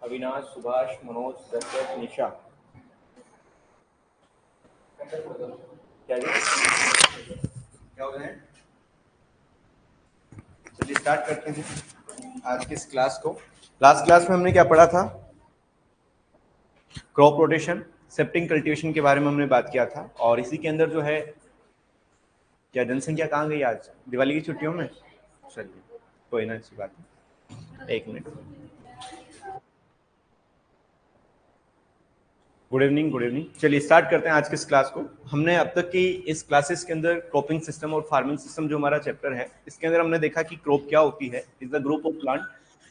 अविनाश, सुभाष, मनोज, दशरथ, निशा। क्या हो रहे हैं? चलिए स्टार्ट करते हैं आज की इस क्लास को। लास्ट क्लास में हमने क्या पढ़ा था? क्रॉप रोटेशन, सेप्टिंग कल्टीवेशन के बारे में हमने बात किया था। और इसी के अंदर जो है, क्या जनसंख्या कहाँ गई आज दिवाली की छुट्टियों में? चलिए कोई ना, अच्छी बात है। एक minute. Good evening, good evening. चलिए स्टार्ट करते हैं आज की इस क्लास को। हमने अब तक की इस क्लासेस के अंदर क्रॉपिंग सिस्टम और फार्मिंग सिस्टम जो हमारा चैप्टर है, इसके अंदर हमने देखा कि क्रॉप क्या होती है। Is the group of plant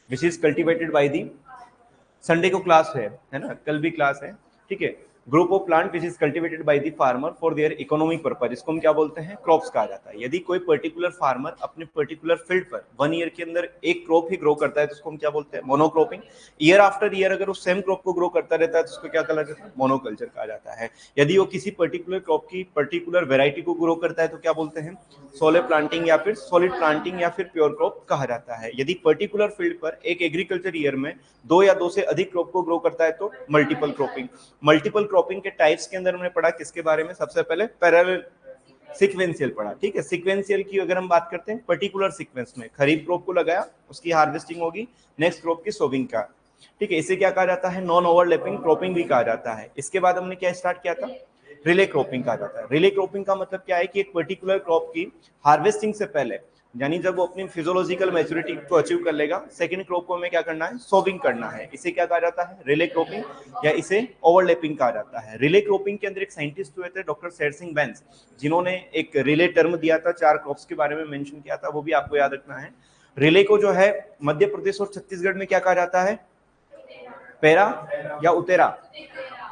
which is cultivated by the, Sunday को क्लास है ना, कल भी क्लास है, ठीक है। Group of plant which is cultivated by the farmer for their economic purpose, इसको हम क्या बोलते हैं? क्रॉप्स कहा जाता है। यदि कोई पर्टिकुलर फार्मर अपने पर्टिकुलर फील्ड पर 1 ईयर के अंदर एक क्रॉप ही ग्रो करता है तो उसको हम क्या बोलते हैं? मोनोक्रॉपिंग। ईयर आफ्टर ईयर अगर वो सेम क्रॉप को ग्रो करता रहता है तो उसको क्या कहा जाता है? मोनोकल्चर कहा जाता है। यदि वो किसी पर्टिकुलर क्रॉप की पर्टिकुलर वेराइटी को ग्रो करता है तो क्या बोलते हैं? सोलो प्लांटिंग या फिर सॉलिड प्लांटिंग या फिर प्योर क्रॉप कहा जाता है। यदि पर्टिकुलर फील्ड पर एक एग्रीकल्चर ईयर में 2 या 2 से अधिक क्रॉप को ग्रो करता है तो मल्टीपल क्रॉपिंग। मल्टीपल क्रॉपिंग के टाइप्स के अंदर हमने पढ़ा किसके बारे में? सबसे पहले पैरेलल सीक्वेंशियल पढ़ा, ठीक है। सीक्वेंशियल की अगर हम बात करते हैं, पर्टिकुलर सीक्वेंस में खरीफ क्रॉप को लगाया, उसकी हार्वेस्टिंग होगी, नेक्स्ट क्रॉप की सोविंग का, ठीक है। इसे क्या कहा जाता है? नॉन ओवरलैपिंग क्रॉपिंग भी कहा जाता है। इसके बाद हमने क्या स्टार्ट किया था? रिले क्रॉपिंग कहा जाता है। रिले क्रॉपिंग का मतलब क्या है कि एक पर्टिकुलर क्रॉप की हार्वेस्टिंग से पहले, यानी जब वो अपनी फिजियोलॉजिकल मैच्योरिटी को अचीव कर लेगा, सेकंड क्रॉप को हमें क्या करना है? सोविंग करना है। इसे क्या कहा जाता है? रिले क्रॉपिंग या इसे ओवरलैपिंग कहा जाता है। रिले क्रॉपिंग के अंदर एक साइंटिस्ट हुए थे डॉक्टर शेर सिंह बैंस, जिन्होंने एक रिले टर्म दिया था, 4 क्रॉप्स के बारे में मेंशन किया था, वो भी आपको याद रखना है। रिले को जो है मध्य प्रदेश और छत्तीसगढ़ में क्या कहा जाता है? पैरा या उतेरा?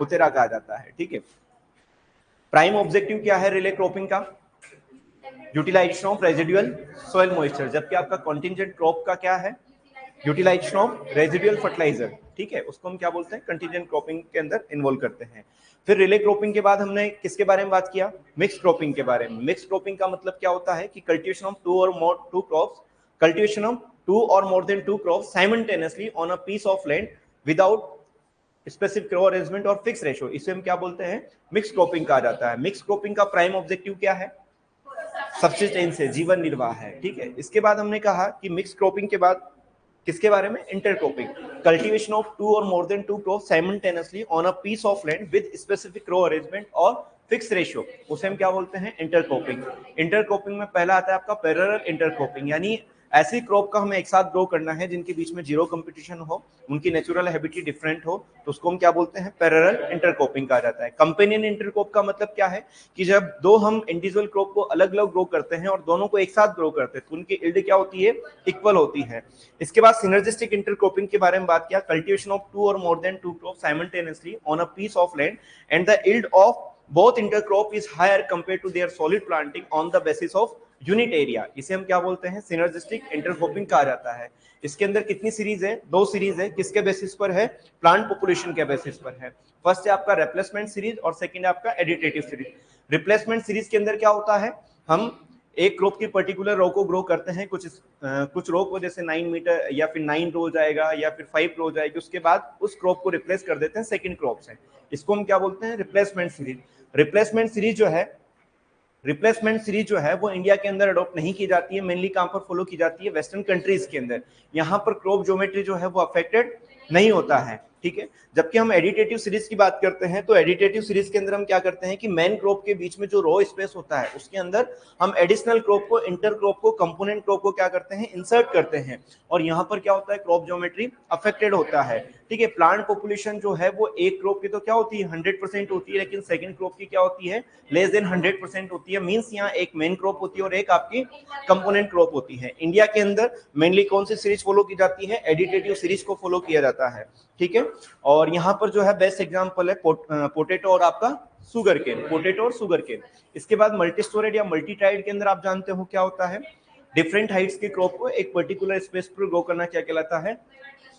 उतेरा कहा जाता है, ठीक है। प्राइम ऑब्जेक्टिव क्या है रिले क्रॉपिंग का? Utilisation of residual soil moisture, जबकि आपका कॉन्टिजेंट क्रॉप का क्या है? यूटिलाइजेशन ऑफ रेजिडुअल फर्टिलाइजर, ठीक है। उसको हम क्या बोलते हैं? कंटीजेंट क्रॉपिंग के अंदर इन्वॉल्व करते हैं। फिर रिले क्रॉपिंग के बाद हमने किसके बारे में बात किया? मिक्स क्रॉपिंग के बारे में। मिक्स क्रॉपिंग का मतलब क्या होता है कि cultivation of two crops, cultivation of 2 और more than 2 crops simultaneously on a piece of land without specific crop arrangement और फिक्स रेशियो, इसे हम क्या बोलते हैं? मिक्स क्रॉपिंग कहा जाता है। मिक्स क्रॉपिंग का प्राइम ऑब्जेक्टिव क्या है? सब्सिस्टेंस है, जीवन निर्वाह है, ठीक है। इसके बाद हमने कहा कि मिक्स क्रॉपिंग के बाद किसके बारे में? इंटरक्रॉपिंग, कल्टीवेशन ऑफ 2 और more than 2 crops simultaneously on a piece of land with specific crop arrangement और फिक्स रेशियो, उसे हम क्या बोलते हैं? इंटरक्रॉपिंग। इंटरक्रॉपिंग में पहला आता है आपका पैरेलल इंटरक्रॉपिंग, यानी ऐसी क्रॉप का हमें एक साथ ग्रो करना है जिनके बीच में जीरो कंपटीशन हो, उनकी नेचुरल हैबिटेट डिफरेंट हो, तो उसको हम क्या बोलते हैं? पैरेलल इंटरक्रॉपिंग कहा जाता है। कंपेनियन इंटरक्रॉप का मतलब क्या है कि जब दो हम इंडिविजुअल क्रॉप को अलग अलग ग्रो करते हैं और दोनों को एक साथ ग्रो करते हैं तो उनकी यील्ड क्या होती है? इक्वल होती है। इसके बाद सिनर्जिस्टिक इंटरक्रॉपिंग के बारे में बात किया, कल्टीवेशन ऑफ 2 और more than 2 crop simultaneously on a piece of land and the yield of both intercrop is higher compared to their solid planting on the basis of unit area, इसे हम क्या बोलते हैं? सिनर्जिस्टिक इंटरक्रॉपिंग कहा जाता है। इसके अंदर कितनी सीरीज है? 2 सीरीज है। किसके बेसिस पर है? प्लांट पॉपुलेशन के बेसिस पर है। फर्स्ट है आपका रिप्लेसमेंट सीरीज और सेकंड है आपका एडिटेटिव सीरीज। रिप्लेसमेंट सीरीज के अंदर क्या होता है? हम एक क्रॉप की पर्टिकुलर रो को ग्रो करते हैं, कुछ रो को जैसे 9 मीटर या फिर 9 रो जाएगा या फिर 5 रो जाएगी, उसके बाद उस क्रॉप को रिप्लेस कर देते हैं सेकंड क्रॉप से। इसको हम क्या बोलते हैं? Replacement series. रिप्लेसमेंट सीरीज जो है वो इंडिया के अंदर अडॉप्ट नहीं की जाती है। मेनली कहां पर फॉलो की जाती है? वेस्टर्न कंट्रीज के अंदर। यहां पर क्रॉप ज्योमेट्री जो है वो अफेक्टेड नहीं होता है, ठीक है। जबकि हम एडिटेटिव सीरीज की बात करते हैं तो एडिटेटिव सीरीज के अंदर हम क्या करते हैं कि मेन क्रॉप के बीच में जो रो स्पेस होता है उसके अंदर हम एडिशनल क्रॉप को, इंटर क्रॉप को, कंपोनेंट क्रॉप को क्या करते हैं? इंसर्ट करते हैं। और यहाँ पर क्या होता है? क्रॉप ज्योमेट्री अफेक्टेड होता है, ठीक है। प्लांट पॉपुलेशन जो है वो एक क्रॉप की तो क्या होती है? 100% होती है, लेकिन सेकंड क्रॉप की क्या होती है? लेस देन 100% होती है। मींस यहाँ एक मेन क्रॉप होती है और एक आपकी कंपोनेंट क्रॉप होती है। इंडिया के अंदर मेनली कौन सी सीरीज फॉलो की जाती है? एडिटेटिव सीरीज को फॉलो किया जाता है, ठीक है। और यहाँ पर जो है बेस्ट एग्जांपल है पोटैटो और आपका सुगर केन, पोटैटो और सुगर केन। इसके बाद मल्टी स्टोरेज या मल्टी टाइड के अंदर आप जानते हो क्या होता है? डिफरेंट हाइट्स के क्रॉप को एक पर्टिकुलर स्पेस पर ग्रो करना क्या कहलाता है?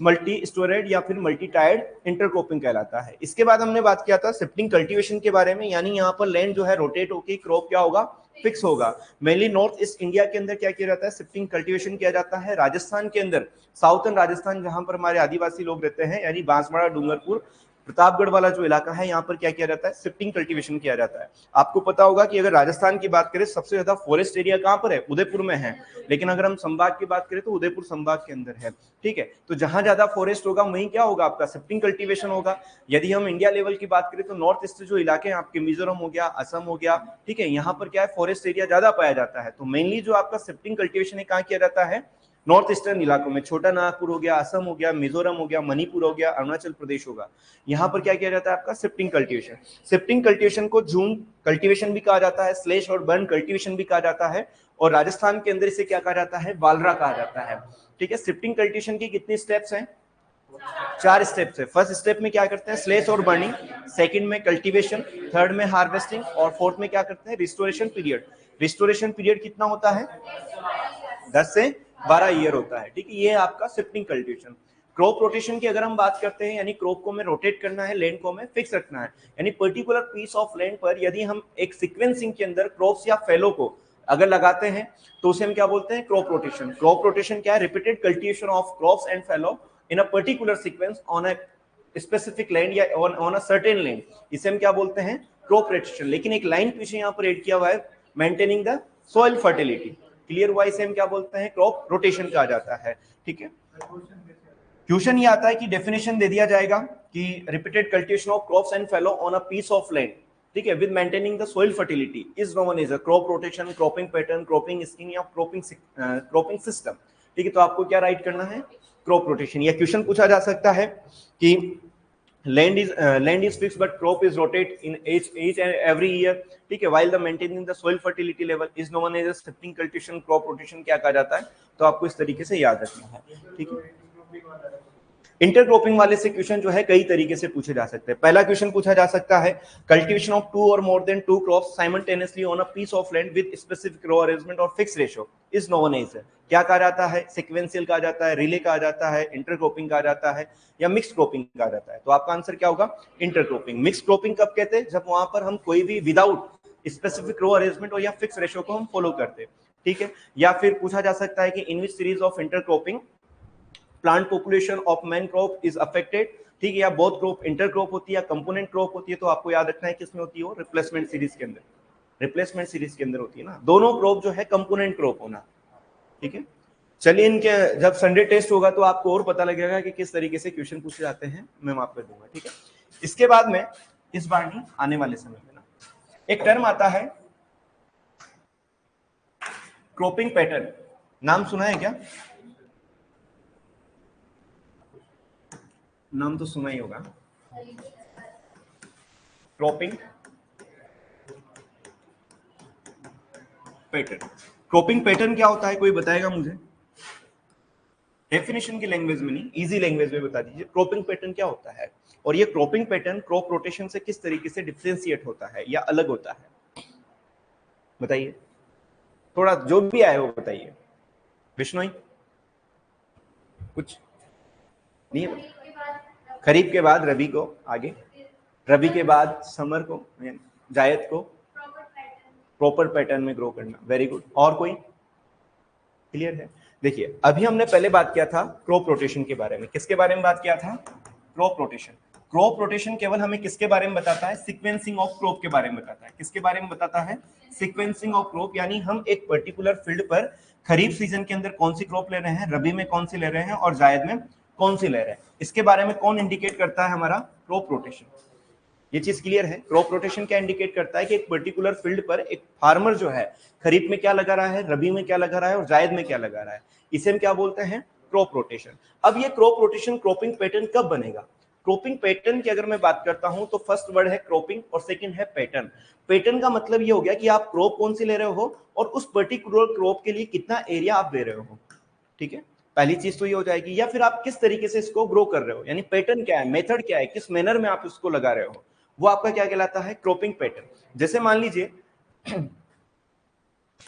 मल्टी स्टोरेज या फिर मल्टी टायर्ड इंटरक्रॉपिंग कहलाता है। इसके बाद हमने बात किया था शिफ्टिंग कल्टीवेशन के बारे में, यानी यहाँ पर लैंड जो है रोटेट होकर क्रॉप क्या होगा? फिक्स होगा। मेनली नॉर्थ ईस्ट इंडिया के अंदर क्या किया जाता है, शिफ्टिंग कल्टीवेशन किया जाता है। राजस्थान के अंदर, साउथर्न राजस्थान जहां पर हमारे आदिवासी लोग रहते हैं, यानी बांसवाड़ा, डूंगरपुर, प्रतापगढ़ वाला जो इलाका है, यहाँ पर क्या किया जाता है, शिफ्टिंग कल्टीवेशन किया जाता है। आपको पता होगा कि अगर राजस्थान की बात करें, सबसे ज्यादा फॉरेस्ट एरिया कहाँ पर है, उदयपुर में है। लेकिन अगर हम संभाग की बात करें तो उदयपुर संभाग के अंदर है, ठीक है। तो जहां ज्यादा फॉरेस्ट होगा वहीं क्या होगा, आपका शिफ्टिंग कल्टीवेशन होगा। यदि हम इंडिया लेवल की बात करें तो नॉर्थ ईस्ट जो इलाके हैं आपके, मिजोरम हो गया, असम हो गया, ठीक है, यहाँ पर क्या है, फॉरेस्ट एरिया ज्यादा पाया जाता है। तो मेनली जो आपका शिफ्टिंग कल्टीवेशन है कहाँ किया जाता है, नॉर्थ ईस्टर्न इलाकों में। छोटा नागपुर हो गया, असम हो गया, मिजोरम हो गया, मणिपुर हो गया, अरुणाचल प्रदेश होगा, यहाँ पर क्या किया जाता है, आपका शिफ्टिंग कल्टीवेशन। शिफ्टिंग कल्टीवेशन को जून कल्टीवेशन भी कहा जाता है, स्लेश और बर्न कल्टीवेशन भी कहा जाता है, और राजस्थान के अंदर इसे क्या कहा जाता है, वालरा कहा जाता है, ठीक है। शिफ्टिंग कल्टीवेशन की कितनी स्टेप्स हैं, 4 स्टेप्स है। फर्स्ट स्टेप में क्या करते हैं, स्लेश और बर्निंग, सेकंड में कल्टीवेशन, थर्ड में हार्वेस्टिंग, और फोर्थ में क्या करते हैं, रिस्टोरेशन पीरियड। रिस्टोरेशन पीरियड कितना होता है, 10 से 12 ईयर होता है, ठीक है। ये आपका शिफ्टिंग कल्टीवेशन। क्रॉप रोटेशन की अगर हम बात करते हैं, यानी क्रॉप को हमें रोटेट करना है, लैंड को हमें फिक्स रखना है, यानी पर्टिकुलर पीस ऑफ लैंड पर यदि हम एक सीक्वेंसिंग के अंदर क्रॉप्स या फैलो को अगर लगाते हैं तो उसे हम क्या बोलते हैं, क्रॉप रोटेशन। क्रॉप रोटेशन क्या है, repeated cultivation of crops and fallow in a particular sequence on a specific land या ऑन अ सर्टेन लैंड, इसे हम क्या बोलते हैं, क्रॉप रोटेशन। लेकिन एक लाइन पीछे यहाँ पर ऐड किया हुआ है, maintaining the soil fertility, clear हुआ, इसे हम क्या बोलते हैं, क्रॉप रोटेशन कहा जाता है, ठीक है। क्वेश्चन ये आता है कि डेफिनेशन दे दिया जाएगा कि repeated cultivation of crops and fallow on a piece of land, ठीक है, with maintaining the soil fertility is known as a crop rotation, cropping pattern, cropping scheme या क्रॉपिंग सिस्टम, ठीक है। तो आपको क्या राइट करना है, क्रॉप रोटेशन। या क्वेश्चन पूछा जा सकता है कि land is fixed but crop is rotate in each and every year, ठीक है, while the maintaining the soil fertility level is known as shifting cultivation, crop rotation क्या कहा जाता है। तो आपको इस तरीके से याद रखना है, ठीक है। इंटरक्रॉपिंग वाले से क्वेश्चन जो है कई तरीके से पूछे जा सकते हैं। पहला क्वेश्चन पूछा जा सकता है, कल्टीवेशन ऑफ 2 और more than 2 crops simultaneously on a piece of land with specific row arrangement और fix ratio is known as, क्या कहा जाता है, सीक्वेंशियल कहा जाता है, रिले कहा जाता है, इंटरक्रॉपिंग कहा जाता है, या मिक्स क्रॉपिंग कहा जाता है। तो आपका आंसर क्या होगा, इंटरक्रॉपिंग। मिक्स क्रॉपिंग कब कहते हैं, जब वहां पर हम कोई भी विदाउट स्पेसिफिक रो अरेंजमेंट और या फिक्स रेशियो को हम फॉलो करते हैं, ठीक है। या फिर पूछा जा सकता है कि in which series of intercropping plant population of main crop is affected, ठीक है, या बोथ क्रॉप इंटरक्रॉप होती है या कंपोनेंट क्रॉप होती है। तो आपको याद रखना है किसमें होती है, रिप्लेसमेंट सीरीज के अंदर, रिप्लेसमेंट सीरीज के अंदर होती है ना, दोनों क्रॉप जो है कंपोनेंट क्रॉप होना, ठीक है। चलिए, इनके जब संडे टेस्ट होगा तो आपको और पता लगेगा कि किस तरीके से क्वेश्चन पूछे जाते हैं, मैं माफ कर दूंगा, ठीक है। इसके बाद में इस बार नहीं, आने वाले समय में ना एक टर्म आता है क्रॉपिंग पैटर्न, नाम सुना है क्या, नाम तो सुना ही होगा, क्रॉपिंग पैटर्न। क्रॉपिंग पैटर्न क्या होता है, कोई बताएगा मुझे, डेफिनेशन की लैंग्वेज में नहीं, इजी लैंग्वेज में बता दीजिए, क्रॉपिंग पैटर्न क्या होता है, और ये क्रॉपिंग पैटर्न क्रॉप रोटेशन से किस तरीके से डिफरेंशिएट होता है या अलग होता है, बताइए, थोड़ा जो भी आए वो बताइए। विष्णु कुछ नहीं है, खरीफ के बाद रबी को, आगे रबी के बाद समर को, जायद को प्रॉपर पैटर्न में ग्रो करना, वेरी गुड। और कोई क्लियर है। देखिए, अभी हमने पहले बात किया था क्रॉप रोटेशन के बारे में, किसके बारे में बात किया था, क्रॉप रोटेशन। क्रॉप रोटेशन केवल हमें किसके बारे में बताता है, सीक्वेंसिंग ऑफ क्रॉप के बारे में बताता है, किसके बारे में बताता है, सीक्वेंसिंग ऑफ क्रॉप, यानी हम एक पर्टिकुलर फील्ड पर खरीफ सीजन के अंदर कौन सी क्रॉप ले रहे हैं, रबी में कौन सी ले रहे हैं, और जायद में कौन सी ले रहे हैं, इसके बारे में कौन इंडिकेट करता है, हमारा क्रॉप रोटेशन। ये चीज क्लियर है। क्रॉप रोटेशन क्या इंडिकेट करता है कि एक पर्टिकुलर फील्ड पर एक फार्मर जो है खरीफ में क्या लगा रहा है, रबी में क्या लगा रहा है, और जायद में क्या लगा रहा है, इसे हम क्या बोलते हैं, क्रॉप रोटेशन। अब ये क्रॉप रोटेशन क्रॉपिंग पैटर्न कब बनेगा, क्रॉपिंग पैटर्न की अगर मैं बात करता हूं तो फर्स्ट वर्ड है क्रॉपिंग और सेकंड है पैटर्न। पैटर्न का मतलब ये हो गया कि आप क्रॉप कौन सी ले रहे हो और उस पर्टिकुलर क्रॉप के लिए कितना एरिया आप ले रहे हो, ठीक है, पहली चीज तो ये हो जाएगी। या फिर आप किस तरीके से इसको ग्रो कर रहे हो, यानी पैटर्न क्या है, मेथड क्या है, किस मैनर में आप इसको लगा रहे हो, वो आपका क्या कहलाता है, क्रॉपिंग पैटर्न। जैसे मान लीजिए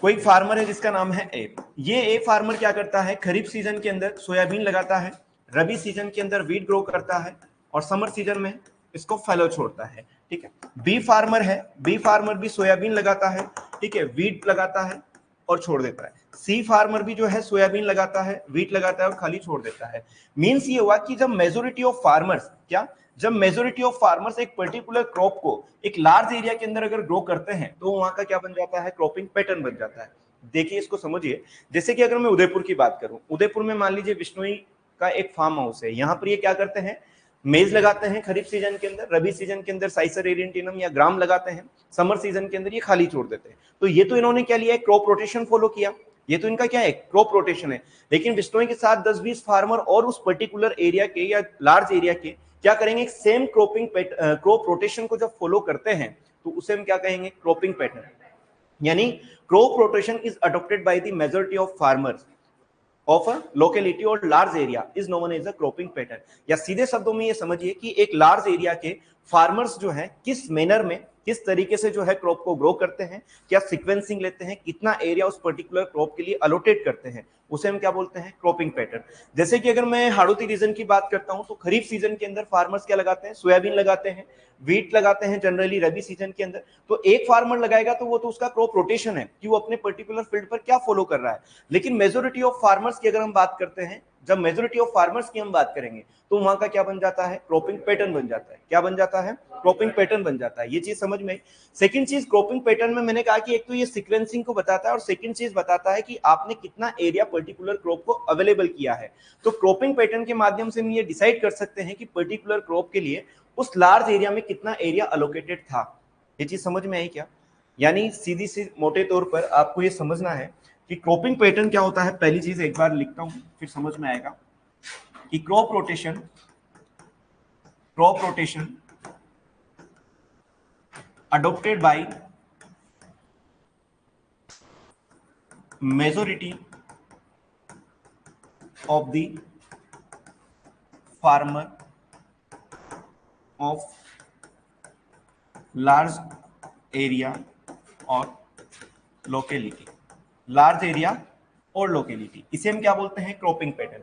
कोई फार्मर है जिसका नाम है ए, ये ए फार्मर क्या करता है, खरीफ सीजन के अंदर सोयाबीन लगाता है, रबी सीजन के अंदर वीट ग्रो करता है, और समर सीजन में इसको फैलो छोड़ता है। ठीक है। बी फार्मर है, बी फार्मर भी सोयाबीन लगाता है, ठीक है, वीट लगाता है और छोड़ देता है। सी फार्मर भी जो है सोयाबीन लगाता है, वीट लगाता है और खाली छोड़ देता है। मींस ये हुआ कि जब मेजोरिटी ऑफ फार्मर्स क्या, जब मेजोरिटी ऑफ फार्मर्स एक पर्टिकुलर क्रॉप को एक लार्ज एरिया के अंदर अगर ग्रो करते हैं तो वहां का क्या बन जाता है, क्रॉपिंग पैटर्न बन जाता है। देखिए इसको समझिए, जैसे कि अगर मैं उदयपुर की बात करूं, उदयपुर में मान लीजिए विश्नोई का एक फार्म हाउस है, यहाँ पर ये क्या करते हैं, मेज लगाते हैं खरीफ सीजन के अंदर, रबी सीजन के अंदर साइसर एरियंटिनम या ग्राम लगाते हैं, समर सीजन के अंदर ये खाली छोड़ देते हैं। तो ये तो इन्होंने क्या लिया है, क्रॉप रोटेशन फॉलो किया, ये तो इनका क्या है, क्रॉप रोटेशन है। लेकिन विश्नोई के साथ 10-20 फार्मर और उस पर्टिकुलर एरिया के या लार्ज एरिया के क्या करेंगे, सेम क्रॉप रोटेशन को जब फॉलो करते हैं तो उसे हम क्या कहेंगे, क्रॉपिंग पैटर्न। यानी crop rotation is adopted by the majority of farmers of a locality और large area is known as a cropping pattern. या सीधे शब्दों में ये समझिए कि एक लार्ज एरिया के फार्मर्स जो है किस मैनर में, किस तरीके से जो है क्रॉप को ग्रो करते हैं, क्या सीक्वेंसिंग लेते हैं, कितना एरिया उस पर्टिकुलर क्रॉप के लिए अलोटेट करते हैं, उसे हम क्या बोलते हैं, क्रॉपिंग पैटर्न। जैसे कि अगर मैं हाड़ौती रीजन की बात करता हूं तो खरीफ सीजन के अंदर फार्मर्स क्या लगाते हैं, सोयाबीन लगाते हैं, वीट लगाते हैं जनरली रबी सीजन के अंदर। तो एक फार्मर लगाएगा तो वो तो उसका क्रॉप रोटेशन है कि वो अपने पर्टिकुलर फील्ड पर क्या फॉलो कर रहा है। लेकिन मेजोरिटी ऑफ फार्मर्स की अगर हम बात करते हैं, जब मेजोरिटी ऑफ फार्मर्स की हम बात करेंगे तो वहां का क्या बन जाता है, क्रॉपिंग पैटर्न बन जाता है। क्या बन जाता है, क्रॉपिंग पैटर्न बन जाता है। ये चीज समझ में। सेकंड चीज, क्रॉपिंग पैटर्न में मैंने कहा कि एक तो ये सीक्वेंसिंग को बताता है और सेकंड चीज बताता है कि आपने कितना एरिया पर्टिकुलर क्रॉप को अवेलेबल किया है। तो क्रॉपिंग पैटर्न के माध्यम से हम ये डिसाइड कर सकते हैं कि पर्टिकुलर क्रॉप के लिए उस लार्ज एरिया में कितना एरिया अलोकेटेड था। ये चीज समझ में आई क्या? यानी सीधी सी मोटे तौर पर आपको ये समझना है कि क्रॉपिंग पैटर्न क्या होता है। पहली चीज एक बार लिखता हूं फिर समझ में आएगा कि crop rotation adopted by majority of the farmer of large area और locality, large area और locality, इसे हम क्या बोलते हैं, cropping pattern.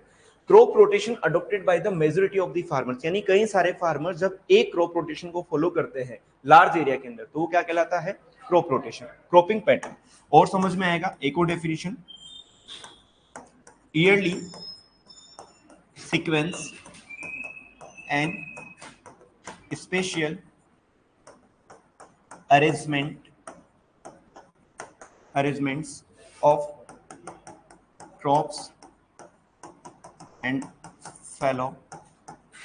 Crop rotation adopted by the majority of the farmers, यानी कई सारे फार्मर जब एक क्रॉप रोटेशन को फॉलो करते हैं लार्ज एरिया के अंदर तो वो क्या कहलाता है, क्रॉप रोटेशन, क्रॉपिंग पैटर्न। और समझ में आएगा एक और definition, yearly sequence and special arrangements of crops and fallow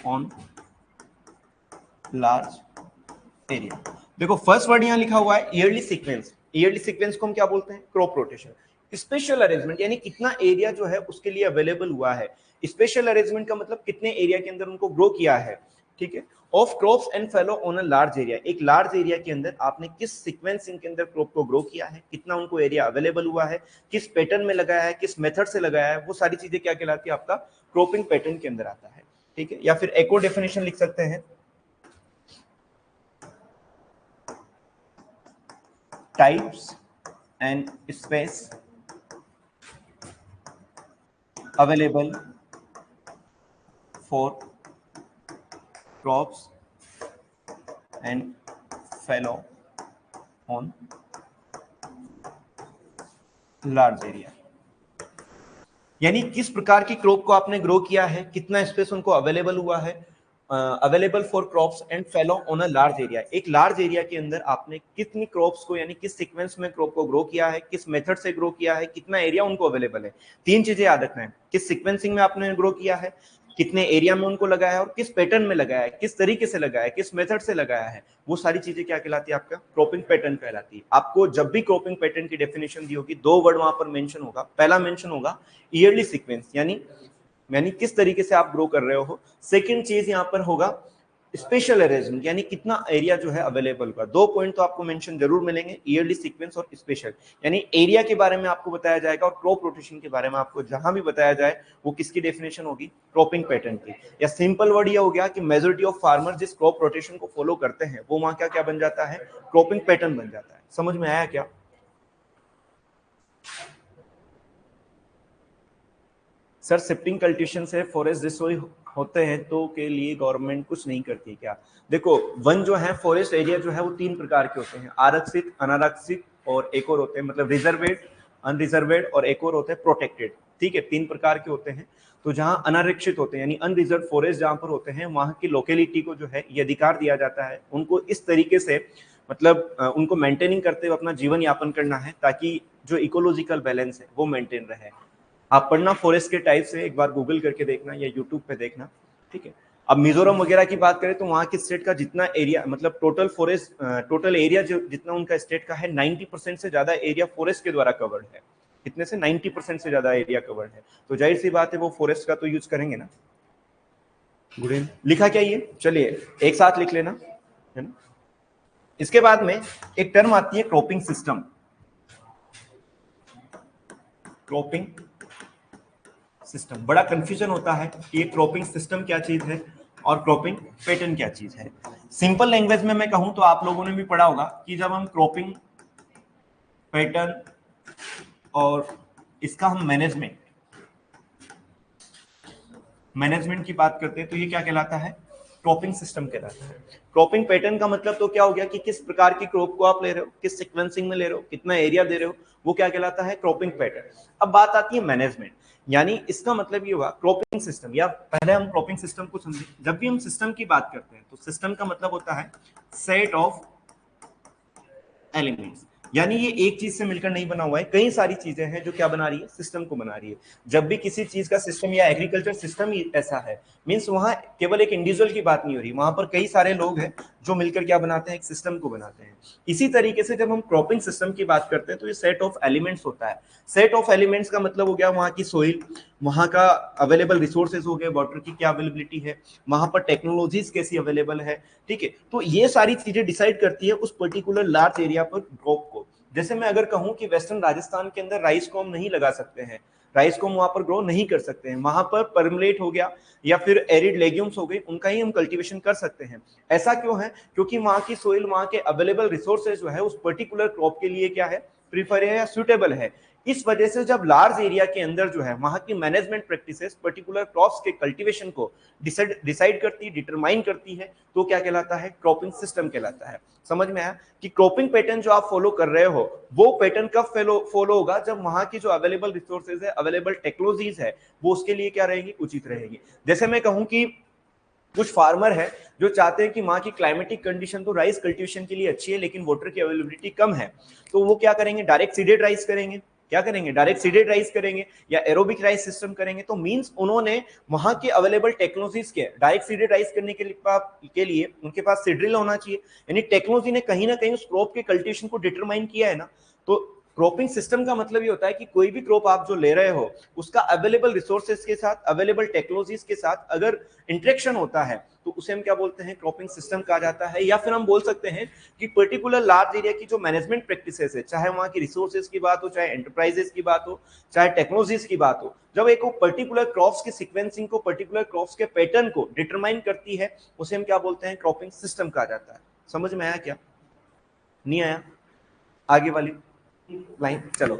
on large area। देखो फर्स्ट वर्ड यहां लिखा हुआ है ईयरली सीक्वेंस। ईयरली सीक्वेंस को हम क्या बोलते हैं, क्रॉप रोटेशन। स्पेशल अरेंजमेंट यानी कितना एरिया जो है उसके लिए अवेलेबल हुआ है। स्पेशल अरेंजमेंट का मतलब कितने एरिया के अंदर उनको ग्रो किया है, ठीक है। Of crops and fallow on a large area, एक लार्ज एरिया के अंदर आपने किस सीक्वेंसिंग के अंदर क्रॉप को ग्रो किया है, कितना उनको एरिया अवेलेबल हुआ है, किस पैटर्न में लगाया है, किस मेथड से लगाया है, वो सारी चीजें क्या कहलाती है, आपका क्रॉपिंग पैटर्न के अंदर आता है, ठीक है। या फिर एक और डेफिनेशन लिख सकते हैं, types and space available for crops and fallow on large area, यानी किस प्रकार की क्रॉप को आपने ग्रो किया है, कितना स्पेस उनको अवेलेबल हुआ है, available for crops and fellow on a large area. एक लार्ज एरिया के अंदर आपने कितनी क्रॉप्स को यानी किस सीक्वेंस में क्रॉप को ग्रो किया है, किस मेथड से ग्रो किया है, कितना एरिया उनको अवेलेबल है। तीन चीजें याद रखना है, किस सीक्वेंसिंग में आपने ग्रो किया है, कितने एरिया में उनको लगाया है और किस पैटर्न में लगाया है, किस तरीके से लगाया है, किस मेथड से लगाया है, वो सारी चीजें क्या कहलाती है, आपका क्रॉपिंग पैटर्न कहलाती है। आपको जब भी क्रॉपिंग पैटर्न की डेफिनेशन दी होगी दो वर्ड वहां पर मेंशन होगा। पहला मेंशन होगा ईयरली सीक्वेंस यानी किस तरीके से आप ग्रो कर रहे हो। सेकंड चीज यहां पर होगा स्पेशल अरेंजमेंट यानी कितना एरिया जो है अवेलेबल होगा। दो पॉइंट तो आपको मेंशन जरूर मिलेंगे, ईयरली सीक्वेंस और स्पेशल, यानी एरिया के बारे में आपको बताया जाएगा और क्रॉप रोटेशन के बारे में आपको जहां भी बताया जाए वो किसकी डेफिनेशन होगी, क्रॉपिंग पैटर्न की। या सिंपल वर्ड ये हो गया कि मेजॉरिटी ऑफ फार्मर जिस क्रॉप रोटेशन को फॉलो करते हैं वो वहां क्या क्या बन जाता है, क्रॉपिंग पैटर्न बन जाता है। समझ में आया क्या? सर शिफ्टिंग कल्टीवेशन से फॉरेस्ट डिस्ट्रॉय होते हैं तो के लिए गवर्नमेंट कुछ नहीं करती क्या? देखो, वन जो है, फॉरेस्ट एरिया जो है वो 3 प्रकार के होते हैं, आरक्षित, अनारक्षित और एक और होते हैं, मतलब रिजर्वेड, अनरिजर्वेड और एक और होते हैं प्रोटेक्टेड। ठीक है, 3 प्रकार के होते हैं। तो जहाँ अनारक्षित होते हैं यानी अनरिजर्व फॉरेस्ट जहाँ पर होते हैं, वहाँ की लोकेलिटी को जो है ये अधिकार दिया जाता है उनको इस तरीके से, मतलब उनको मेंटेनिंग करते हुए अपना जीवन यापन करना है ताकि जो इकोलॉजिकल बैलेंस है वो मेंटेन रहे। आप पढ़ना फॉरेस्ट के टाइप से, एक बार गूगल करके देखना या यूट्यूब पे देखना। ठीक है, अब मिजोरम वगैरह की बात करें तो वहाँ के स्टेट का जितना एरिया, मतलब टोटल फॉरेस्ट, टोटल एरिया जो जितना उनका स्टेट का है, 90% से ज्यादा एरिया फॉरेस्ट के द्वारा कवर्ड है। कितने से? 90% से ज्यादा एरिया कवर्ड है। तो जाहिर सी बात है वो फॉरेस्ट का तो यूज करेंगे ना। गुड, लिखा क्या ये? चलिए एक साथ लिख लेना, है ना। इसके बाद में एक टर्म आती है क्रॉपिंग सिस्टम। क्रॉपिंग सिस्टम, बड़ा कंफ्यूजन होता है कि ये क्रॉपिंग सिस्टम क्या चीज है और क्रॉपिंग पैटर्न क्या चीज है। सिंपल लैंग्वेज में मैं कहूं तो आप लोगों ने भी पढ़ा होगा कि जब हम क्रॉपिंग पैटर्न और इसका हम मैनेजमेंट की बात करते हैं तो ये क्या कहलाता है? क्रॉपिंग सिस्टम कहलाता है। क्रॉपिंग पैटर्न का मतलब तो क्या हो गया कि किस प्रकार की क्रॉप को आप ले रहे हो, किस सीक्वेंसिंग में ले रहे हो, कितना एरिया दे रहे हो, वो क्या कहलाता है? Cropping pattern. अब बात आती है मैनेजमेंट, यानी इसका मतलब ये हुआ क्रॉपिंग सिस्टम, या पहले हम क्रॉपिंग सिस्टम को समझें। जब भी हम सिस्टम की बात करते हैं तो सिस्टम का मतलब होता है सेट ऑफ एलिमेंट्स, यानी ये एक चीज से मिलकर नहीं बना हुआ है, कई सारी चीजें हैं जो क्या बना रही है? सिस्टम को बना रही है। जब भी किसी चीज का सिस्टम या एग्रीकल्चर सिस्टम ही ऐसा है, मींस वहां केवल एक इंडिविजुअल की बात नहीं हो रही, वहां पर कई सारे लोग हैं जो मिलकर क्या बनाते हैं? एक सिस्टम को बनाते हैं। इसी तरीके से जब हम क्रॉपिंग सिस्टम की बात करते हैं तो ये सेट ऑफ एलिमेंट्स होता है। सेट ऑफ एलिमेंट्स का मतलब हो गया वहां की सोइल, वहां का अवेलेबल रिसोर्सेज हो गए, वाटर की क्या अवेलेबिलिटी है, वहां पर टेक्नोलॉजीज कैसी अवेलेबल है। ठीक है, तो ये सारी चीजें डिसाइड करती है उस पर्टिकुलर लार्ज एरिया पर क्रॉप को। जैसे मैं अगर कहूं कि वेस्टर्न राजस्थान के अंदर राइस को हम नहीं लगा सकते हैं, राइस को हम वहां पर ग्रो नहीं कर सकते हैं, वहां पर परमलेट हो गया या फिर एरिड लेग्यूम्स हो गए, उनका ही हम कल्टीवेशन कर सकते हैं। ऐसा क्यों है? क्योंकि वहां की सोइल, वहां के अवेलेबल रिसोर्सेज जो है उस पर्टिकुलर क्रॉप के लिए क्या है? प्रीफर है या सुटेबल है। इस वजह से जब लार्ज एरिया के अंदर जो है वहां की मैनेजमेंट प्रैक्टिसेस पर्टिकुलर क्रॉप्स के कल्टीवेशन को डिसाइड करती, डिटरमाइन करती है, तो क्या कहलाता है? क्रॉपिंग सिस्टम कहलाता है। समझ में आया कि क्रॉपिंग पैटर्न जो आप फॉलो कर रहे हो वो पैटर्न कब फॉलो होगा? जब वहां की जो अवेलेबल रिसोर्सेज है, अवेलेबल टेक्नोलॉजीज है, वो उसके लिए क्या रहेगी? उचित रहेगी। जैसे मैं कहूं कि कुछ फार्मर है जो चाहते हैं कि वहां की क्लाइमेटिक कंडीशन तो राइस कल्टीवेशन के लिए अच्छी है लेकिन वाटर की अवेलेबिलिटी कम है, तो वो क्या करेंगे? डायरेक्ट सीडेड राइस करेंगे। क्या करेंगे? डायरेक्ट सीडेड राइस करेंगे या एरोबिक राइस सिस्टम करेंगे। तो मींस उन्होंने वहां के अवेलेबल टेक्नोलॉजीज के डायरेक्ट सीडेड राइस करने के लिए उनके पास सीड्रिल होना चाहिए, यानी टेक्नोलॉजी ने कहीं ना कहीं उस क्रॉप के कल्टीवेशन को डिटरमाइन किया है ना। तो क्रॉपिंग सिस्टम का मतलब ये होता है कि कोई भी क्रॉप आप जो ले रहे हो उसका अवेलेबल रिसोर्सेज के साथ, अवेलेबल टेक्नोलॉजीज के साथ अगर इंटरेक्शन होता है तो उसे हम क्या बोलते हैं? क्रॉपिंग सिस्टम कहा जाता है। या फिर हम बोल सकते हैं कि पर्टिकुलर लार्ज एरिया की जो मैनेजमेंट प्रैक्टिसेस है, चाहे वहां की रिसोर्सेज की बात हो, चाहे एंटरप्राइजेस की बात हो, चाहे टेक्नोलॉजीज की बात हो, जब एक पर्टिकुलर क्रॉप्स की सीक्वेंसिंग को, पर्टिकुलर क्रॉप्स के पैटर्न को डिटरमाइन करती है, उसे हम क्या बोलते हैं? क्रॉपिंग सिस्टम कहा जाता है। समझ में आया क्या? नहीं आया? आगे वाली लाइन चलो,